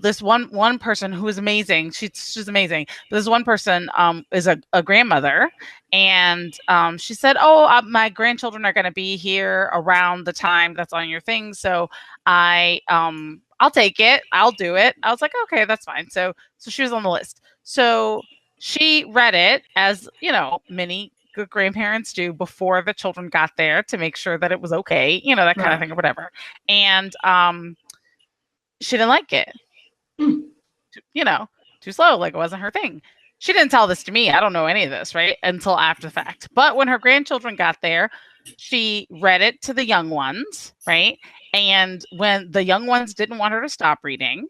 this one person who is amazing, she's amazing. This one person is a grandmother, and she said, my grandchildren are going to be here around the time that's on your thing, so I'll take it. I'll do it. I was like, okay, that's fine. So she was on the list. So she read it, as, you know, many good grandparents do, before the children got there to make sure that it was okay, you know, that kind of thing or whatever. And she didn't like it. You know, too slow, like it wasn't her thing. She didn't tell this to me. I don't know any of this, right? Until after the fact. But when her grandchildren got there, she read it to the young ones, right? And when the young ones didn't want her to stop reading,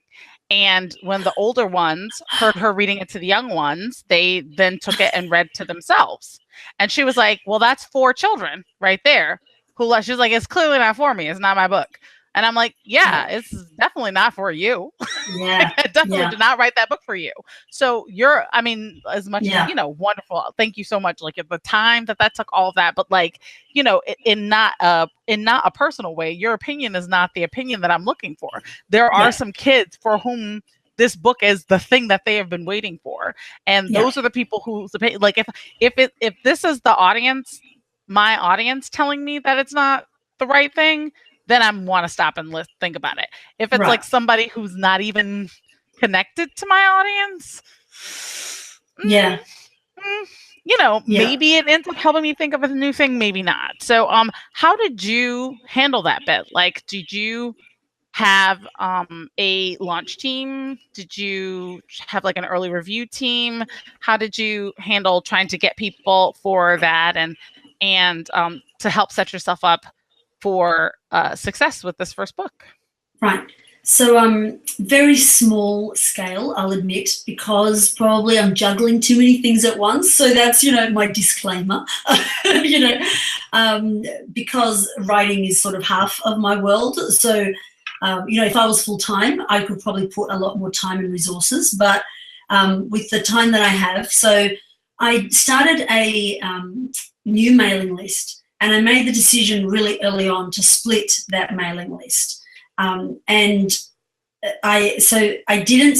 and when the older ones heard her reading it to the young ones, they then took it and read to themselves. And she was like, well, that's 4 children right there. She was like, it's clearly not for me. It's not my book. And I'm like, yeah, it's definitely not for you. Yeah. Definitely did not write that book for you. So I mean, as much as, you know, wonderful. Thank you so much. Like at the time that took all of that, but like, you know, in not a personal way, your opinion is not the opinion that I'm looking for. There are some kids for whom this book is the thing that they have been waiting for. And those are the people who, like, if this is the audience, my audience telling me that it's not the right thing, then I want to stop and think about it. If it's like somebody who's not even connected to my audience, you know, maybe it ends up helping me think of a new thing, maybe not. So how did you handle that bit? Like, did you have a launch team? Did you have like an early review team? How did you handle trying to get people for that and to help set yourself up for success with this first book? Right. So very small scale, I'll admit, because probably I'm juggling too many things at once. So that's, you know, my disclaimer, you know, because writing is sort of half of my world. So, you know, if I was full-time, I could probably put a lot more time and resources, but with the time that I have, so I started a new mailing list. And I made the decision really early on to split that mailing list. And I didn't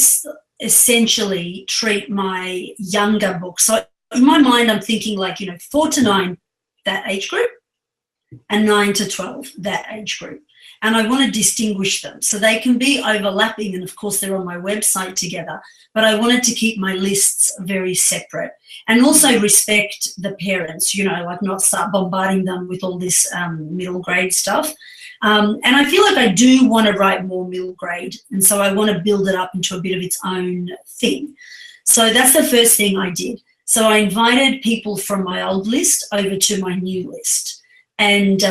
essentially treat my younger books. So in my mind, I'm thinking like, you know, 4 to 9, that age group, and 9 to 12, that age group. and I want to distinguish them. So they can be overlapping, and of course they're on my website together, but I wanted to keep my lists very separate and also respect the parents, like not start bombarding them with all this middle grade stuff. And I feel like I do want to write more middle grade, and so I want to build it up into a bit of its own thing. So that's the first thing I did. So I invited people from my old list over to my new list. And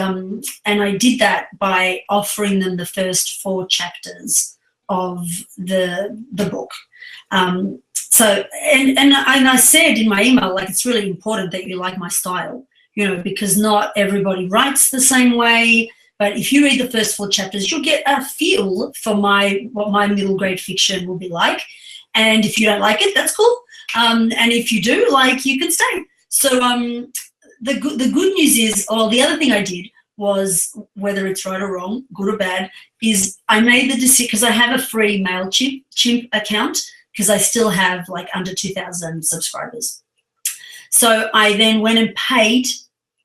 I did that by offering them the first 4 chapters of the book. So I said in my email, like, it's really important that you like my style, because not everybody writes the same way. But if you read the first 4 chapters, you'll get a feel for what my middle grade fiction will be like. And if you don't like it, that's cool. And if you do, you can stay. So the good news is, the other thing I did was, whether it's right or wrong, good or bad, is I made the decision, because I have a free MailChimp account, because I still have under 2,000 subscribers. So I then went and paid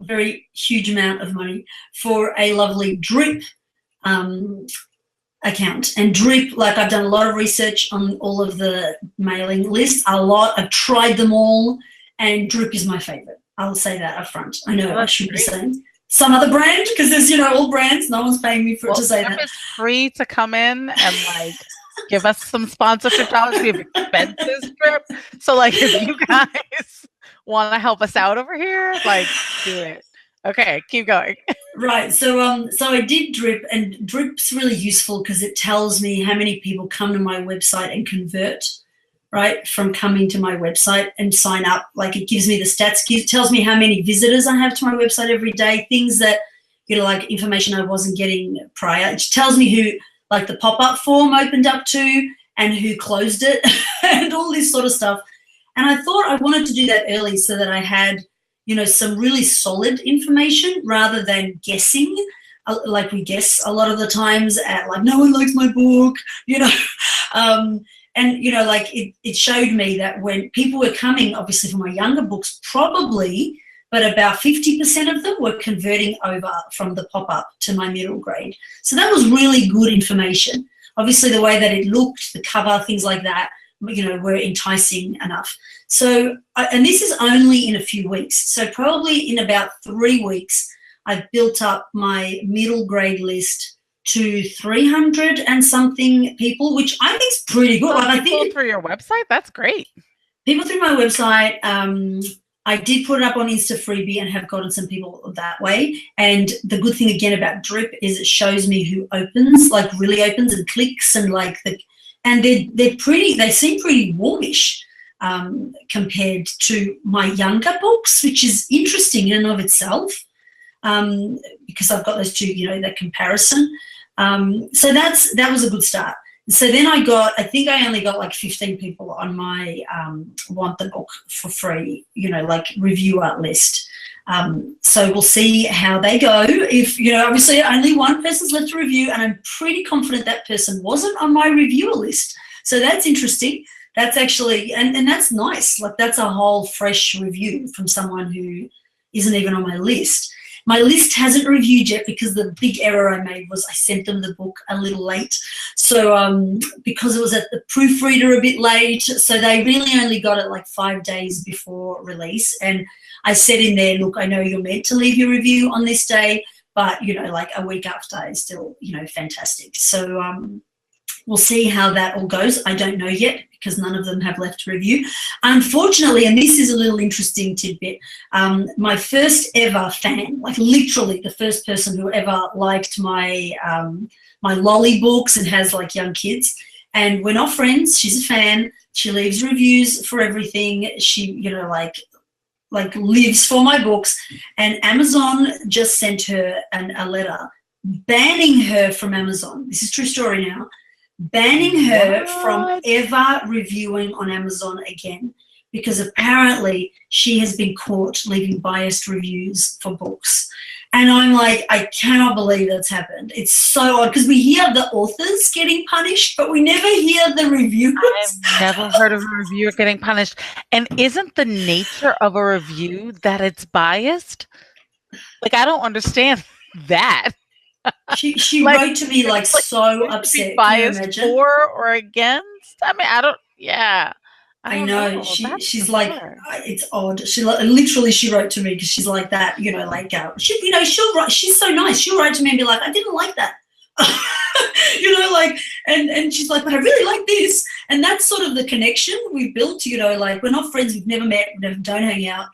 a very huge amount of money for a lovely Drip account. And Drip, I've done a lot of research on all of the mailing lists, I've tried them all, and Drip is my favorite. I'll say that up front. I know I should be saying some other brand, because there's, all brands. No one's paying me to say that. It's free to come in and give us some sponsorship dollars. We have expenses, Drip. So if you guys want to help us out over here, do it. Okay, keep going. Right. So I did Drip, and Drip's really useful because it tells me how many people come to my website and convert, right, from coming to my website and sign up. It gives me the stats, tells me how many visitors I have to my website every day, things that, information I wasn't getting prior. It tells me who, the pop-up form opened up to and who closed it and all this sort of stuff. And I thought I wanted to do that early so that I had, some really solid information rather than guessing, we guess a lot of the times at no one likes my book, and, it showed me that when people were coming, obviously for my younger books, probably, but about 50% of them were converting over from the pop-up to my middle grade. So that was really good information. Obviously, the way that it looked, the cover, things like that, were enticing enough. So, and this is only in a few weeks. So probably in about 3 weeks, I've built up my middle grade list to 300 and something people, which I think is pretty good. I think through your website, that's great. People through my website. I did put it up on Insta Freebie and have gotten some people that way. And the good thing again about Drip is it shows me who opens, really opens and clicks, and and they seem pretty warmish compared to my younger books, which is interesting in and of itself, because I've got those two, that comparison. So that was a good start. So then I think I only got 15 people on my want the book for free, reviewer list. So we'll see how they go. If, obviously only one person's left a review, and I'm pretty confident that person wasn't on my reviewer list. So that's interesting. That's actually, and that's nice. That's a whole fresh review from someone who isn't even on my list. My list hasn't reviewed yet because the big error I made was I sent them the book a little late. So because it was at the proofreader a bit late, so they really only got it 5 days before release. And I said in there, look, I know you're meant to leave your review on this day, but, a week after is still, fantastic. So we'll see how that all goes. I don't know yet because none of them have left a review. Unfortunately, and this is a little interesting tidbit, my first ever fan, literally the first person who ever liked my my lolly books and has young kids, and we're not friends, she's a fan, she leaves reviews for everything, she, lives for my books, and Amazon just sent her a letter banning her from Amazon. This is true story now. Banning her from ever reviewing on Amazon again, because apparently she has been caught leaving biased reviews for books. And I'm I cannot believe that's happened. It's so odd because we hear the authors getting punished, but we never hear the reviewers. I've never heard of a reviewer getting punished. And isn't the nature of a review that it's biased? I don't understand that. She Like, wrote to me like so upset. Can you biased imagine? for or against? I mean, I don't. Yeah, I I don't know. know. That's She's like, bizarre. it's odd. She literally she wrote to me because she's like that, she, she'll write. She's so nice. She'll write to me and be like, I didn't like that. Like, and she's like, but I really like this. And that's sort of the connection we've built. Like, we're not friends. We've never met. Don't hang out.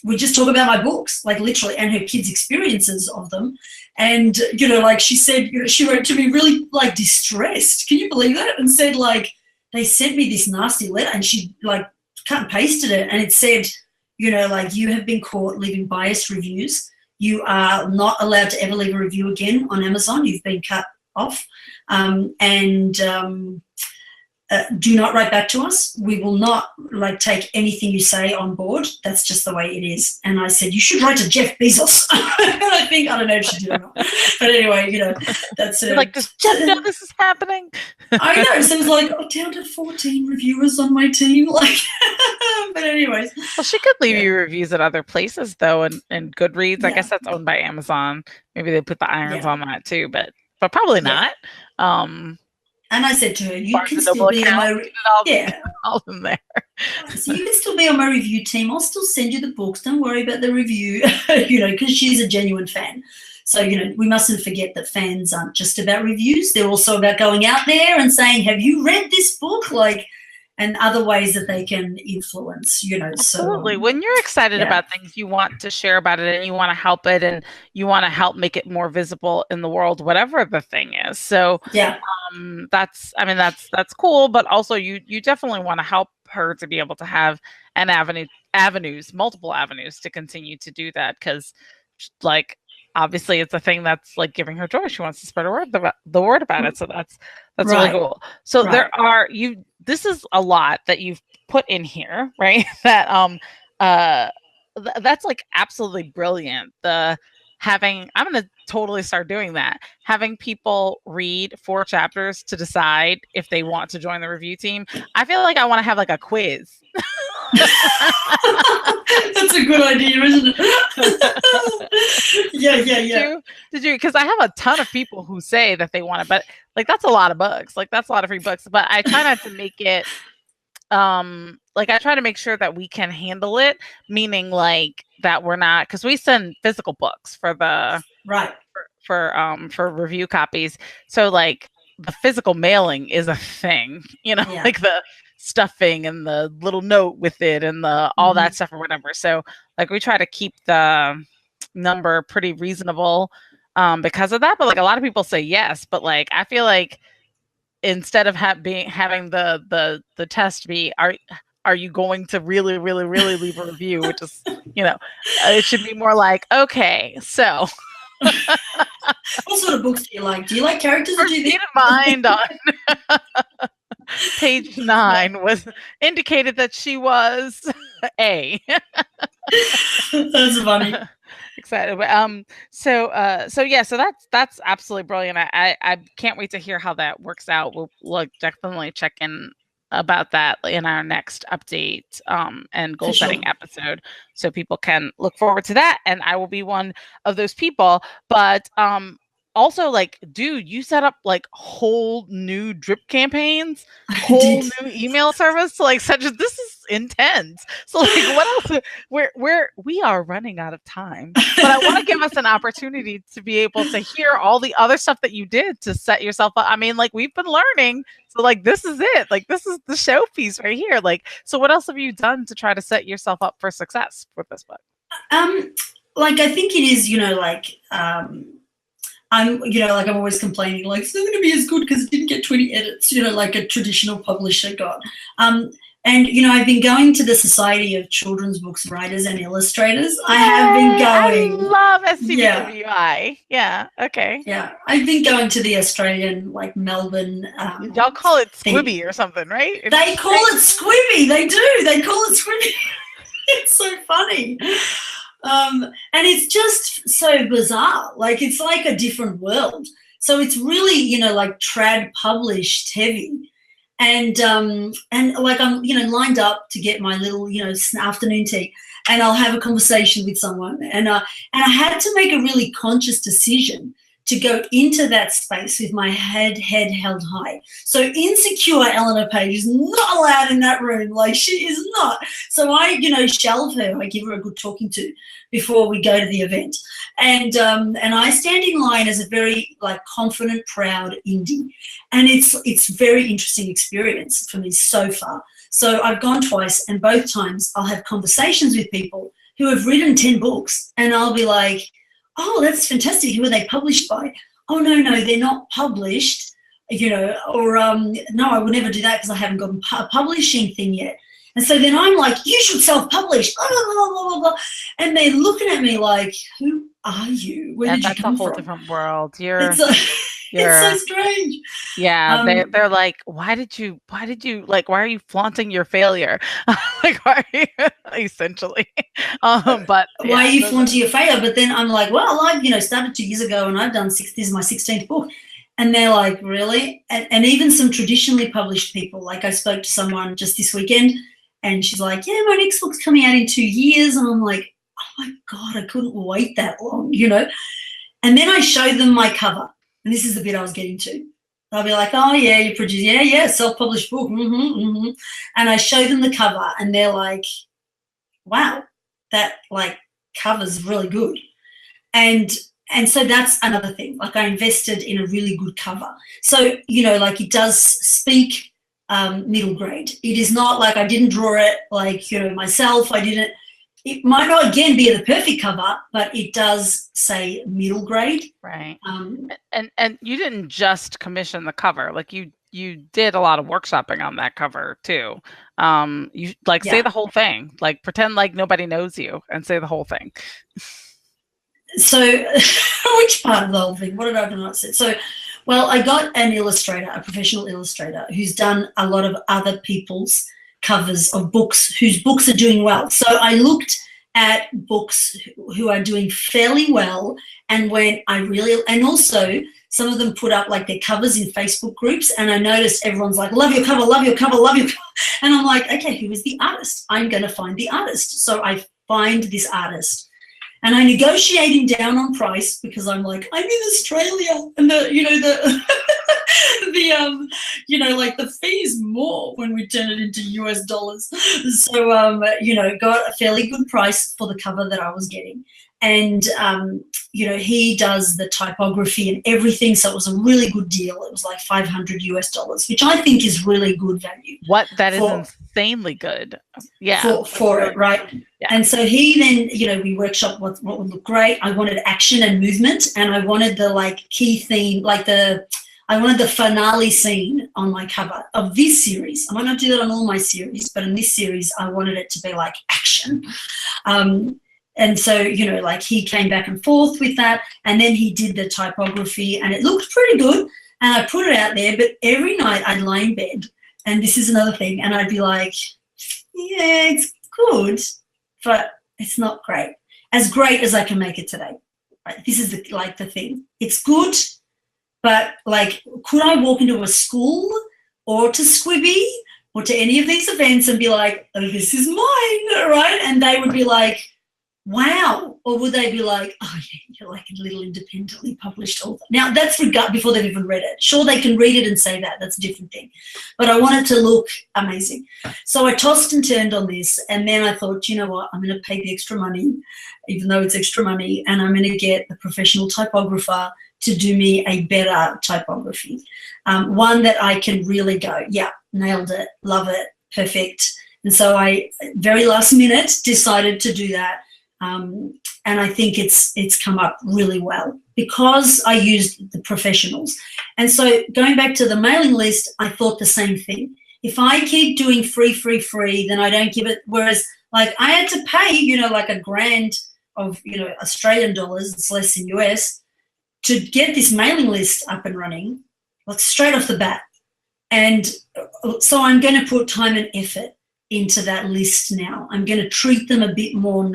We just talk about my books, like, literally, and her kids' experiences of them. And like she said, she wrote to me really like distressed. Can you believe that? And said, like, they sent me this nasty letter, and she like cut and pasted it, and it said, like, you have been caught leaving biased reviews. You are not allowed to ever leave a review again on Amazon. You've been cut off. Do not write back to us. We will not like take anything you say on board. That's just the way it is. And I said, you should write to Jeff Bezos. I don't know if she did or not. But anyway, that's like, does Jeff know this is happening? I know. So it was like, down to 14 reviewers on my team. Like, but anyways. Well, she could leave you reviews at other places though, and Goodreads. Yeah. I guess that's owned by Amazon. Maybe they put the irons on that too, but probably not. And I said to her, you can still be on my all in there. So you can still be on my review team. I'll still send you the books. Don't worry about the review, because she's a genuine fan. So, we mustn't forget that fans aren't just about reviews. They're also about going out there and saying, have you read this book? Like, and other ways that they can influence, Absolutely. So, when you're excited about things, you want to share about it and you want to help it and you want to help make it more visible in the world, whatever the thing is. So that's cool. But also you definitely want to help her to be able to have an multiple avenues to continue to do that. Because like, obviously it's a thing that's like giving her joy. She wants to spread the word about it. So that's really cool. So this is a lot that you've put in here, right? That that's like absolutely brilliant. I'm going to totally start doing that. Having people read 4 chapters to decide if they want to join the review team. I feel like I want to have like a quiz. That's a good idea, isn't it? Yeah. Did you? Because I have a ton of people who say that they want it, but like that's a lot of books. Like that's a lot of free books. But I try not to make it. Like I try to make sure that we can handle it, meaning like that we're not, because we send physical books for the for review copies. So like the physical mailing is a thing, like the stuffing and the little note with it and the all that stuff or whatever. So like we try to keep the number pretty reasonable because of that. But like a lot of people say yes, but like I feel like instead of having the test be are you going to really leave a review, which is it should be more like, okay, so what sort of books do you like? Do you like characters or do you think mind on page 9 was indicated that she was A. That's funny. Excited. But so that's absolutely brilliant. I can't wait to hear how that works out. We'll definitely check in about that in our next update and goal setting episode, so people can look forward to that. And I will be one of those people. But also, like, dude, you set up like whole new drip campaigns, whole new email service. So, like, this is intense. So, like, what else? We are running out of time, but I want to give us an opportunity to be able to hear all the other stuff that you did to set yourself up. I mean, like, we've been learning. So, like, this is it. Like, this is the showpiece right here. Like, so what else have you done to try to set yourself up for success with this book? Like, I think it is, I'm always complaining, like, it's not going to be as good because it didn't get 20 edits, like a traditional publisher got. And, I've been going to the Society of Children's Books Writers and Illustrators. I have been going. I love SCBWI. Yeah. Okay. Yeah. I've been going to the Australian, like, Melbourne. Y'all call it Squibby or something, right? They call it Squibby. They do. They call it Squibby. It's so funny. And it's just so bizarre. Like, it's like a different world. So it's really, like trad published heavy. And like I'm, lined up to get my little, afternoon tea, and I'll have a conversation with someone. And I had to make a really conscious decision to go into that space with my head held high. So insecure Elena Paige is not allowed in that room. Like, she is not. So I, shelve her. I give her a good talking to before we go to the event. And I stand in line as a very confident, proud indie. And it's very interesting experience for me so far. So I've gone twice, and both times I'll have conversations with people who have written 10 books, and I'll be like, oh, that's fantastic. Who are they published by? Oh, no, they're not published, or no, I would never do that because I haven't got a publishing thing yet. And so then I'm like, you should self-publish, blah, blah, blah, blah, blah. And they're looking at me like, who are you? Where did you come from? That's a whole different world. It's so strange. Yeah, they're like, why are you flaunting your failure? Why are you essentially? But why are you flaunting your failure? But then I'm like, well, I've started 2 years ago, and I've done this is my 16th book. And they're like, really? And even some traditionally published people, like I spoke to someone just this weekend, and she's like, yeah, my next book's coming out in 2 years. And I'm like, oh my God, I couldn't wait that long, And then I show them my cover. And this is the bit I was getting to. I'll be like, oh, yeah, you produce, yeah, self-published book. And I show them the cover, and they're like, wow, that cover's really good. And so that's another thing. I invested in a really good cover. So, it does speak middle grade. It is not like I didn't draw it myself. It might not, again, be the perfect cover, but it does say middle grade. Right. And you didn't just commission the cover. You did a lot of workshopping on that cover too. Say the whole thing. Pretend like nobody knows you and say the whole thing. So which part of the whole thing? What did I not say? So, well, I got an illustrator, a professional illustrator, who's done a lot of other people's covers of books whose books are doing well. So I looked at books who are doing fairly well, and and also some of them put up their covers in Facebook groups, and I noticed everyone's like, love your cover, love your cover, love your cover. And I'm like, okay, who is the artist? I'm going to find the artist. So I find this artist, and I negotiate him down on price because I'm like, I'm in Australia, and the fee is more when we turn it into US dollars. So, got a fairly good price for the cover that I was getting. And, he does the typography and everything. So it was a really good deal. It was $500 US, which I think is really good value. That is insanely good. Yeah. For it, right? Yeah. And so he then, we workshop what would look great. I wanted action and movement, and I wanted the key theme, I wanted the finale scene on my cover of this series. I might not do that on all my series, but in this series, I wanted it to be action. And so, he came back and forth with that, and then he did the typography, and it looked pretty good, and I put it out there. But every night I'd lie in bed, and this is another thing, and I'd be like, yeah, it's good, but it's not great. As great as I can make it today. Right? This is the thing. It's good, but could I walk into a school or to Squibbie or to any of these events and be like, oh, this is mine, right? And they would be like, wow. Or would they be like, oh, yeah, you're a little independently published author. Now, that's before they've even read it. Sure, they can read it and say that. That's a different thing. But I want it to look amazing. So I tossed and turned on this, and then I thought, you know what, I'm going to pay the extra money, even though it's extra money, and I'm going to get a professional typographer to do me a better typography. One that I can really go, yeah, nailed it, love it, perfect. And so I, very last minute, decided to do that. And I think it's come up really well because I used the professionals. And so going back to the mailing list, I thought the same thing. If I keep doing free, then I don't give it. Whereas I had to pay, $1,000 of, Australian dollars, it's less in US, to get this mailing list up and running, straight off the bat. And so I'm going to put time and effort into that list now. I'm going to treat them a bit more,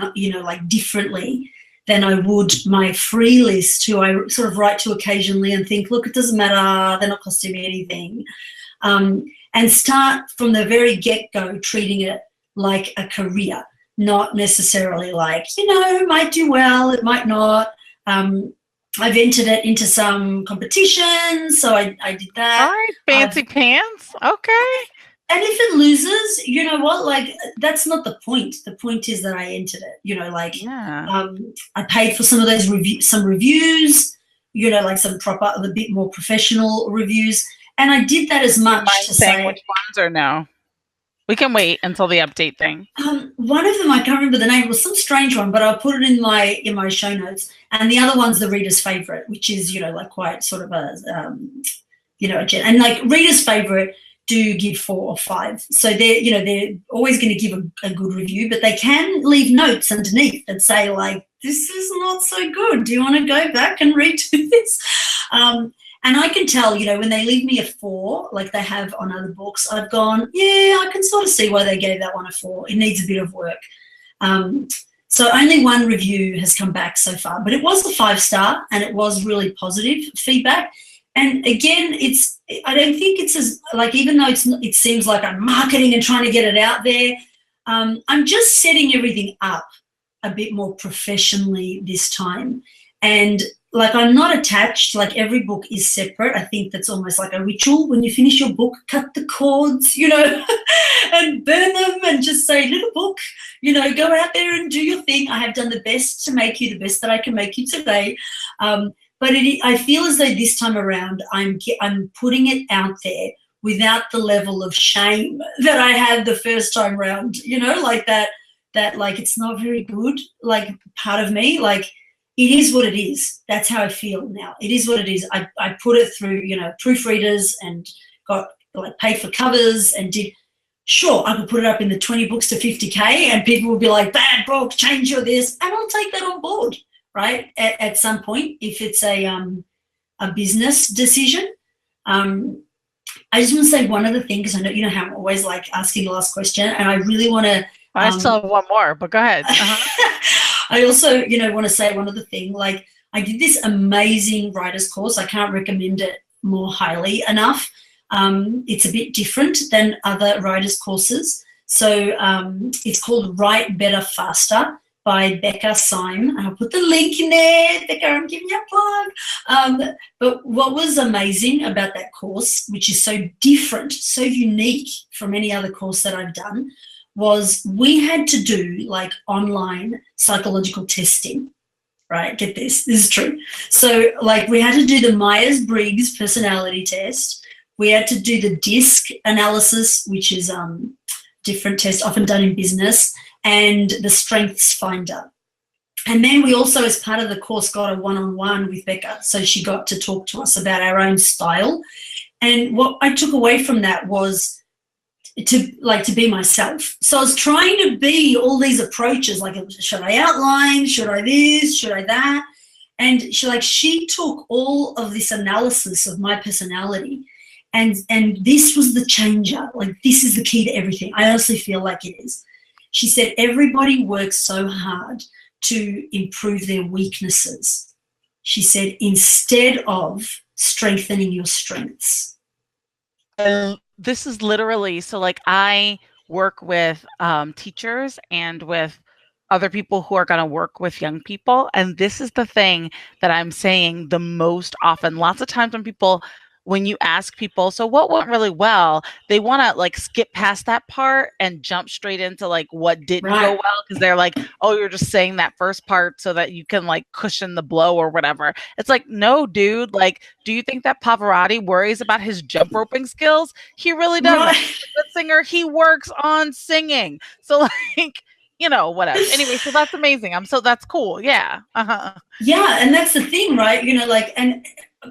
differently than I would my free list, who I sort of write to occasionally and think, look, it doesn't matter, they're not costing me anything. And start from the very get-go treating it like a career, not necessarily it might do well, it might not. I've entered it into some competitions, so I did that. All right, fancy pants. Okay. And if it loses, you know what? Like, that's not the point. The point is that I entered it. You know, like, I paid for some of those reviews. You know, like some proper, a bit more professional reviews, and I did that as much to say which ones or no. We can wait until the update thing. One of them, I can't remember the name, it was some strange one, but I'll put it in my show notes. And the other one's the reader's favorite, which is, you know, like quite sort of a, you know, and like reader's favorite do give 4 or 5. So they're always going to give a good review, but they can leave notes underneath that say like, this is not so good. Do you want to go back and redo this? And I can tell, you know, when they leave me a 4, like they have on other books, I've gone, yeah, I can sort of see why they gave that one a 4. It needs a bit of work. So only one review has come back so far, but it was a 5-star and it was really positive feedback. And again, I don't think it's as, like, even though it seems like I'm marketing and trying to get it out there, I'm just setting everything up a bit more professionally this time. And like, I'm not attached, like every book is separate. I think that's almost like a ritual. When you finish your book, cut the cords, you know, and burn them and just say, little book, you know, go out there and do your thing. I have done the best to make you the best that I can make you today. But I feel as though this time around I'm putting it out there without the level of shame that I had the first time around, you know, like that like it's not very good, like part of me, like it is what it is. That's how I feel now. It is what it is. I put it through, you know, proofreaders and got like paid for covers and did, sure, I could put it up in the 20 books to 50K and people will be like, bad book, change your this, and I'll take that on board, right? At some point, if it's a business decision. I just want to say one other thing, because I know, you know how I'm always like asking the last question, and I really want to. I still have one more, but go ahead. I also, you know, want to say one other thing. Like, I did this amazing writer's course. I can't recommend it more highly enough. It's a bit different than other writers' courses. So it's called Write Better Faster by Becca Syme. I'll put the link in there. Becca, I'm giving you a plug. But what was amazing about that course, which is so different, so unique from any other course that I've done, was we had to do like online psychological testing, right? Get this is true. So like we had to do the Myers-Briggs personality test. We had to do the DISC analysis, which is different test often done in business, and the Strengths Finder. And then we also, as part of the course, got a one-on-one with Becca. So she got to talk to us about our own style. And what I took away from that was to be myself. So I was trying to be all these approaches, like, should I outline? Should I this? Should I that? And she took all of this analysis of my personality, and this was the changer. Like, this is the key to everything. I honestly feel like it is. She said, everybody works so hard to improve their weaknesses. She said, instead of strengthening your strengths. This is literally, so like I work with teachers and with other people who are going to work with young people. And this is the thing that I'm saying the most often. Lots of times when you ask people, so what went really well, they want to like skip past that part and jump straight into like what didn't go well, because they're like, oh, you're just saying that first part so that you can like cushion the blow or whatever. It's like, no, dude, like, do you think that Pavarotti worries about his jump roping skills? He really doesn't. Right. He's a good singer. He works on singing. So like, you know, whatever. Anyway, so that's amazing. That's cool. Yeah. Yeah, and that's the thing, right? You know, like, and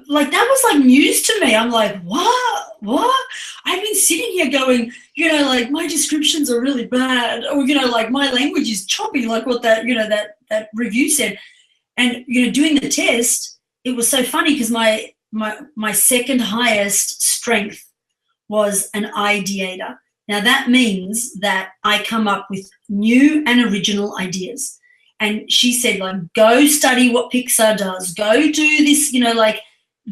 like that was like news to me. I'm like, what? I've been sitting here going, you know, like my descriptions are really bad, or, you know, like my language is choppy, like what that, you know, that review said. And, you know, doing the test, it was so funny because my second highest strength was an ideator. Now that means that I come up with new and original ideas. And she said, like, go study what Pixar does, go do this, you know, like,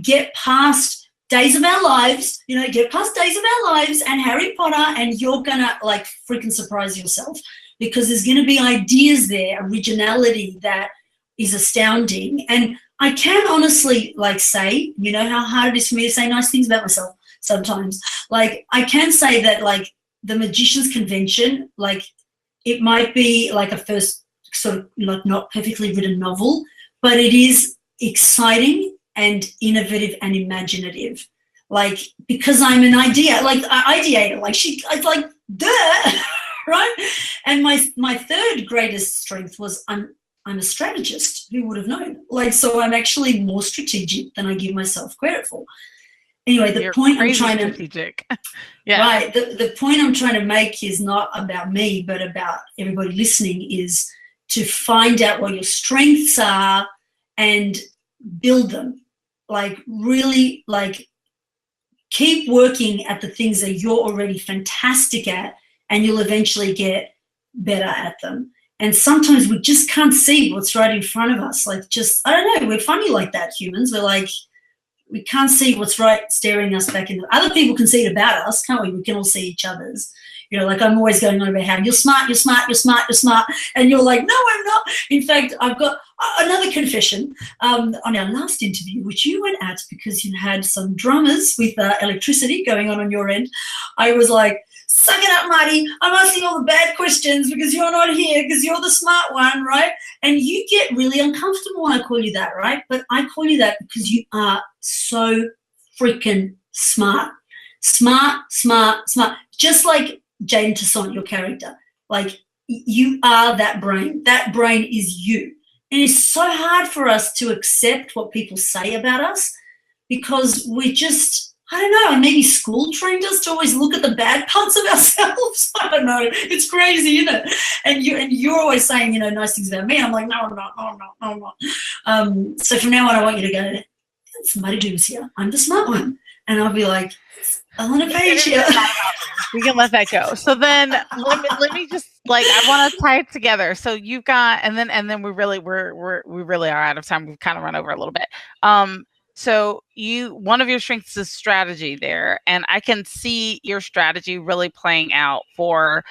get past Days of Our Lives, you know, get past Days of Our Lives and Harry Potter, and you're going to like freaking surprise yourself, because there's going to be ideas there, originality that is astounding. And I can honestly like say, you know how hard it is for me to say nice things about myself sometimes. Like I can say that like the Magician's Convention, like it might be like a first sort of like not perfectly written novel, but it is exciting and innovative and imaginative. Like because I'm an ideator, like it's like duh, right? And my third greatest strength was I'm a strategist. Who would have known? Like, so I'm actually more strategic than I give myself credit for. Anyway, the point I'm trying strategic. Yeah. Right. The point I'm trying to make is not about me, but about everybody listening, is to find out what your strengths are and build them. Like really like keep working at the things that you're already fantastic at, and you'll eventually get better at them. And sometimes we just can't see what's right in front of us. Like just, I don't know, we're funny like that, humans. We're like, we can't see what's right staring us back in the, other people can see it about us, can't we? We can all see each other's. You know, like I'm always going on about how you're smart, you're smart, you're smart, you're smart. And you're like, no, I'm not. In fact, I've got another confession. On our last interview, which you went at because you had some drummers with electricity going on your end, I was like, suck it up, Marty. I'm asking all the bad questions because you're not here, because you're the smart one, right? And you get really uncomfortable when I call you that, right? But I call you that because you are so freaking smart. Smart, smart, smart. Just like Jane Toussaint, your character. Like, you are that brain. That brain is you. And it's so hard for us to accept what people say about us because we just, I don't know, maybe school trained us to always look at the bad parts of ourselves. I don't know. It's crazy, isn't it? And you're always saying, you know, nice things about me. I'm like, no, I'm not, no, I'm not, no, I'm not. So from now on, I want you to go, somebody do's here. I'm the smart one. And I'll be like, Elena Paige here. We can let that go. So then let me just like, I want to tie it together. So you've got, and then we really are out of time. We've kind of run over a little bit. So one of your strengths is strategy there, and I can see your strategy really playing out for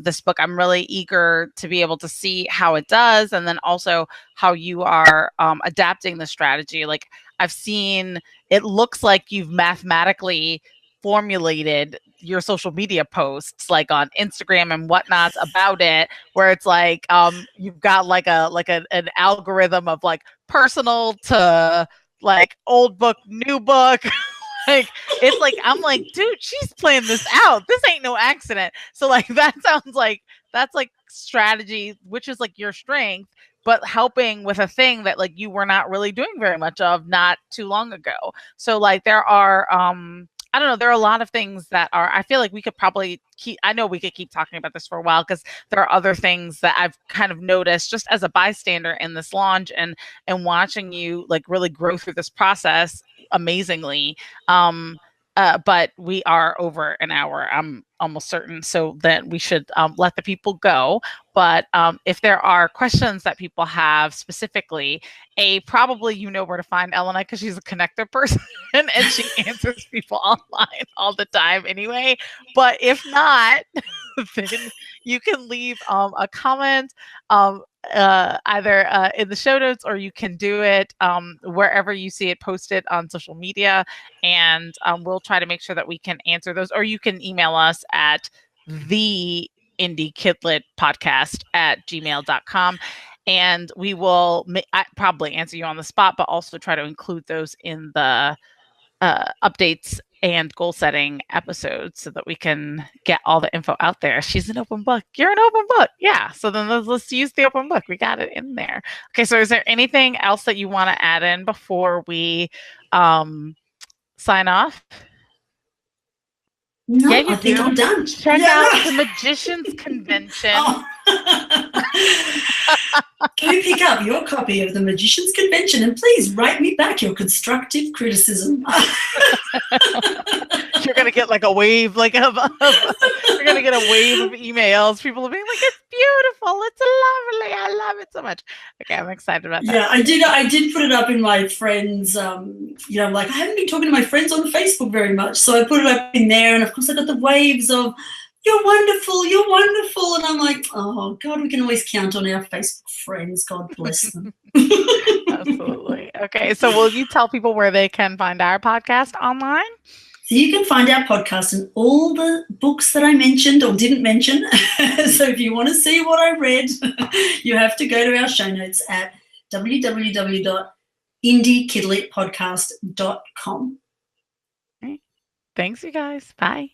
this book. I'm really eager to be able to see how it does, and then also how you are adapting the strategy. Like I've seen, it looks like you've mathematically formulated your social media posts, like on Instagram and whatnot about it, where it's like you've got like an algorithm of like personal to like old book, new book. Like it's like I'm like, dude, she's playing this out. This ain't no accident. So like that sounds like that's like strategy, which is like your strength, but helping with a thing that like you were not really doing very much of not too long ago. So like there are I don't know, there are a lot of things that are, I feel like we could probably I know we could keep talking about this for a while because there are other things that I've kind of noticed just as a bystander in this launch and watching you like really grow through this process amazingly. But we are over an hour, I'm almost certain, so that we should let the people go. But if there are questions that people have specifically, probably you know where to find Elena because she's a connector person and she answers people online all the time anyway. But if not, then you can leave a comment either in the show notes, or you can do it wherever you see it posted on social media, and we'll try to make sure that we can answer those. Or you can email us at the indie KidLit podcast at gmail.com, and we will probably answer you on the spot, but also try to include those in the updates and goal setting episodes so that we can get all the info out there. She's an open book. You're an open book. Yeah. So then let's use the open book. We got it in there. Okay. So is there anything else that you want to add in before we sign off? No, yeah, I think I'm done. Check out the Magician's Convention. Oh. Go pick up your copy of the Magician's Convention and please write me back your constructive criticism. You're gonna get like a wave, you're gonna get a wave of emails. People are being like, "It's beautiful, it's lovely, I love it so much." Okay, I'm excited about that. Yeah, I did put it up in my friends. Like I haven't been talking to my friends on Facebook very much, so I put it up in there, and of course I got the waves of, you're wonderful, you're wonderful. And I'm like, oh, God, we can always count on our Facebook friends. God bless them. Absolutely. Okay. So will you tell people where they can find our podcast online? So you can find our podcast and all the books that I mentioned or didn't mention. So if you want to see what I read, you have to go to our show notes at www.indiekidlitpodcast.com. Thanks, you guys. Bye.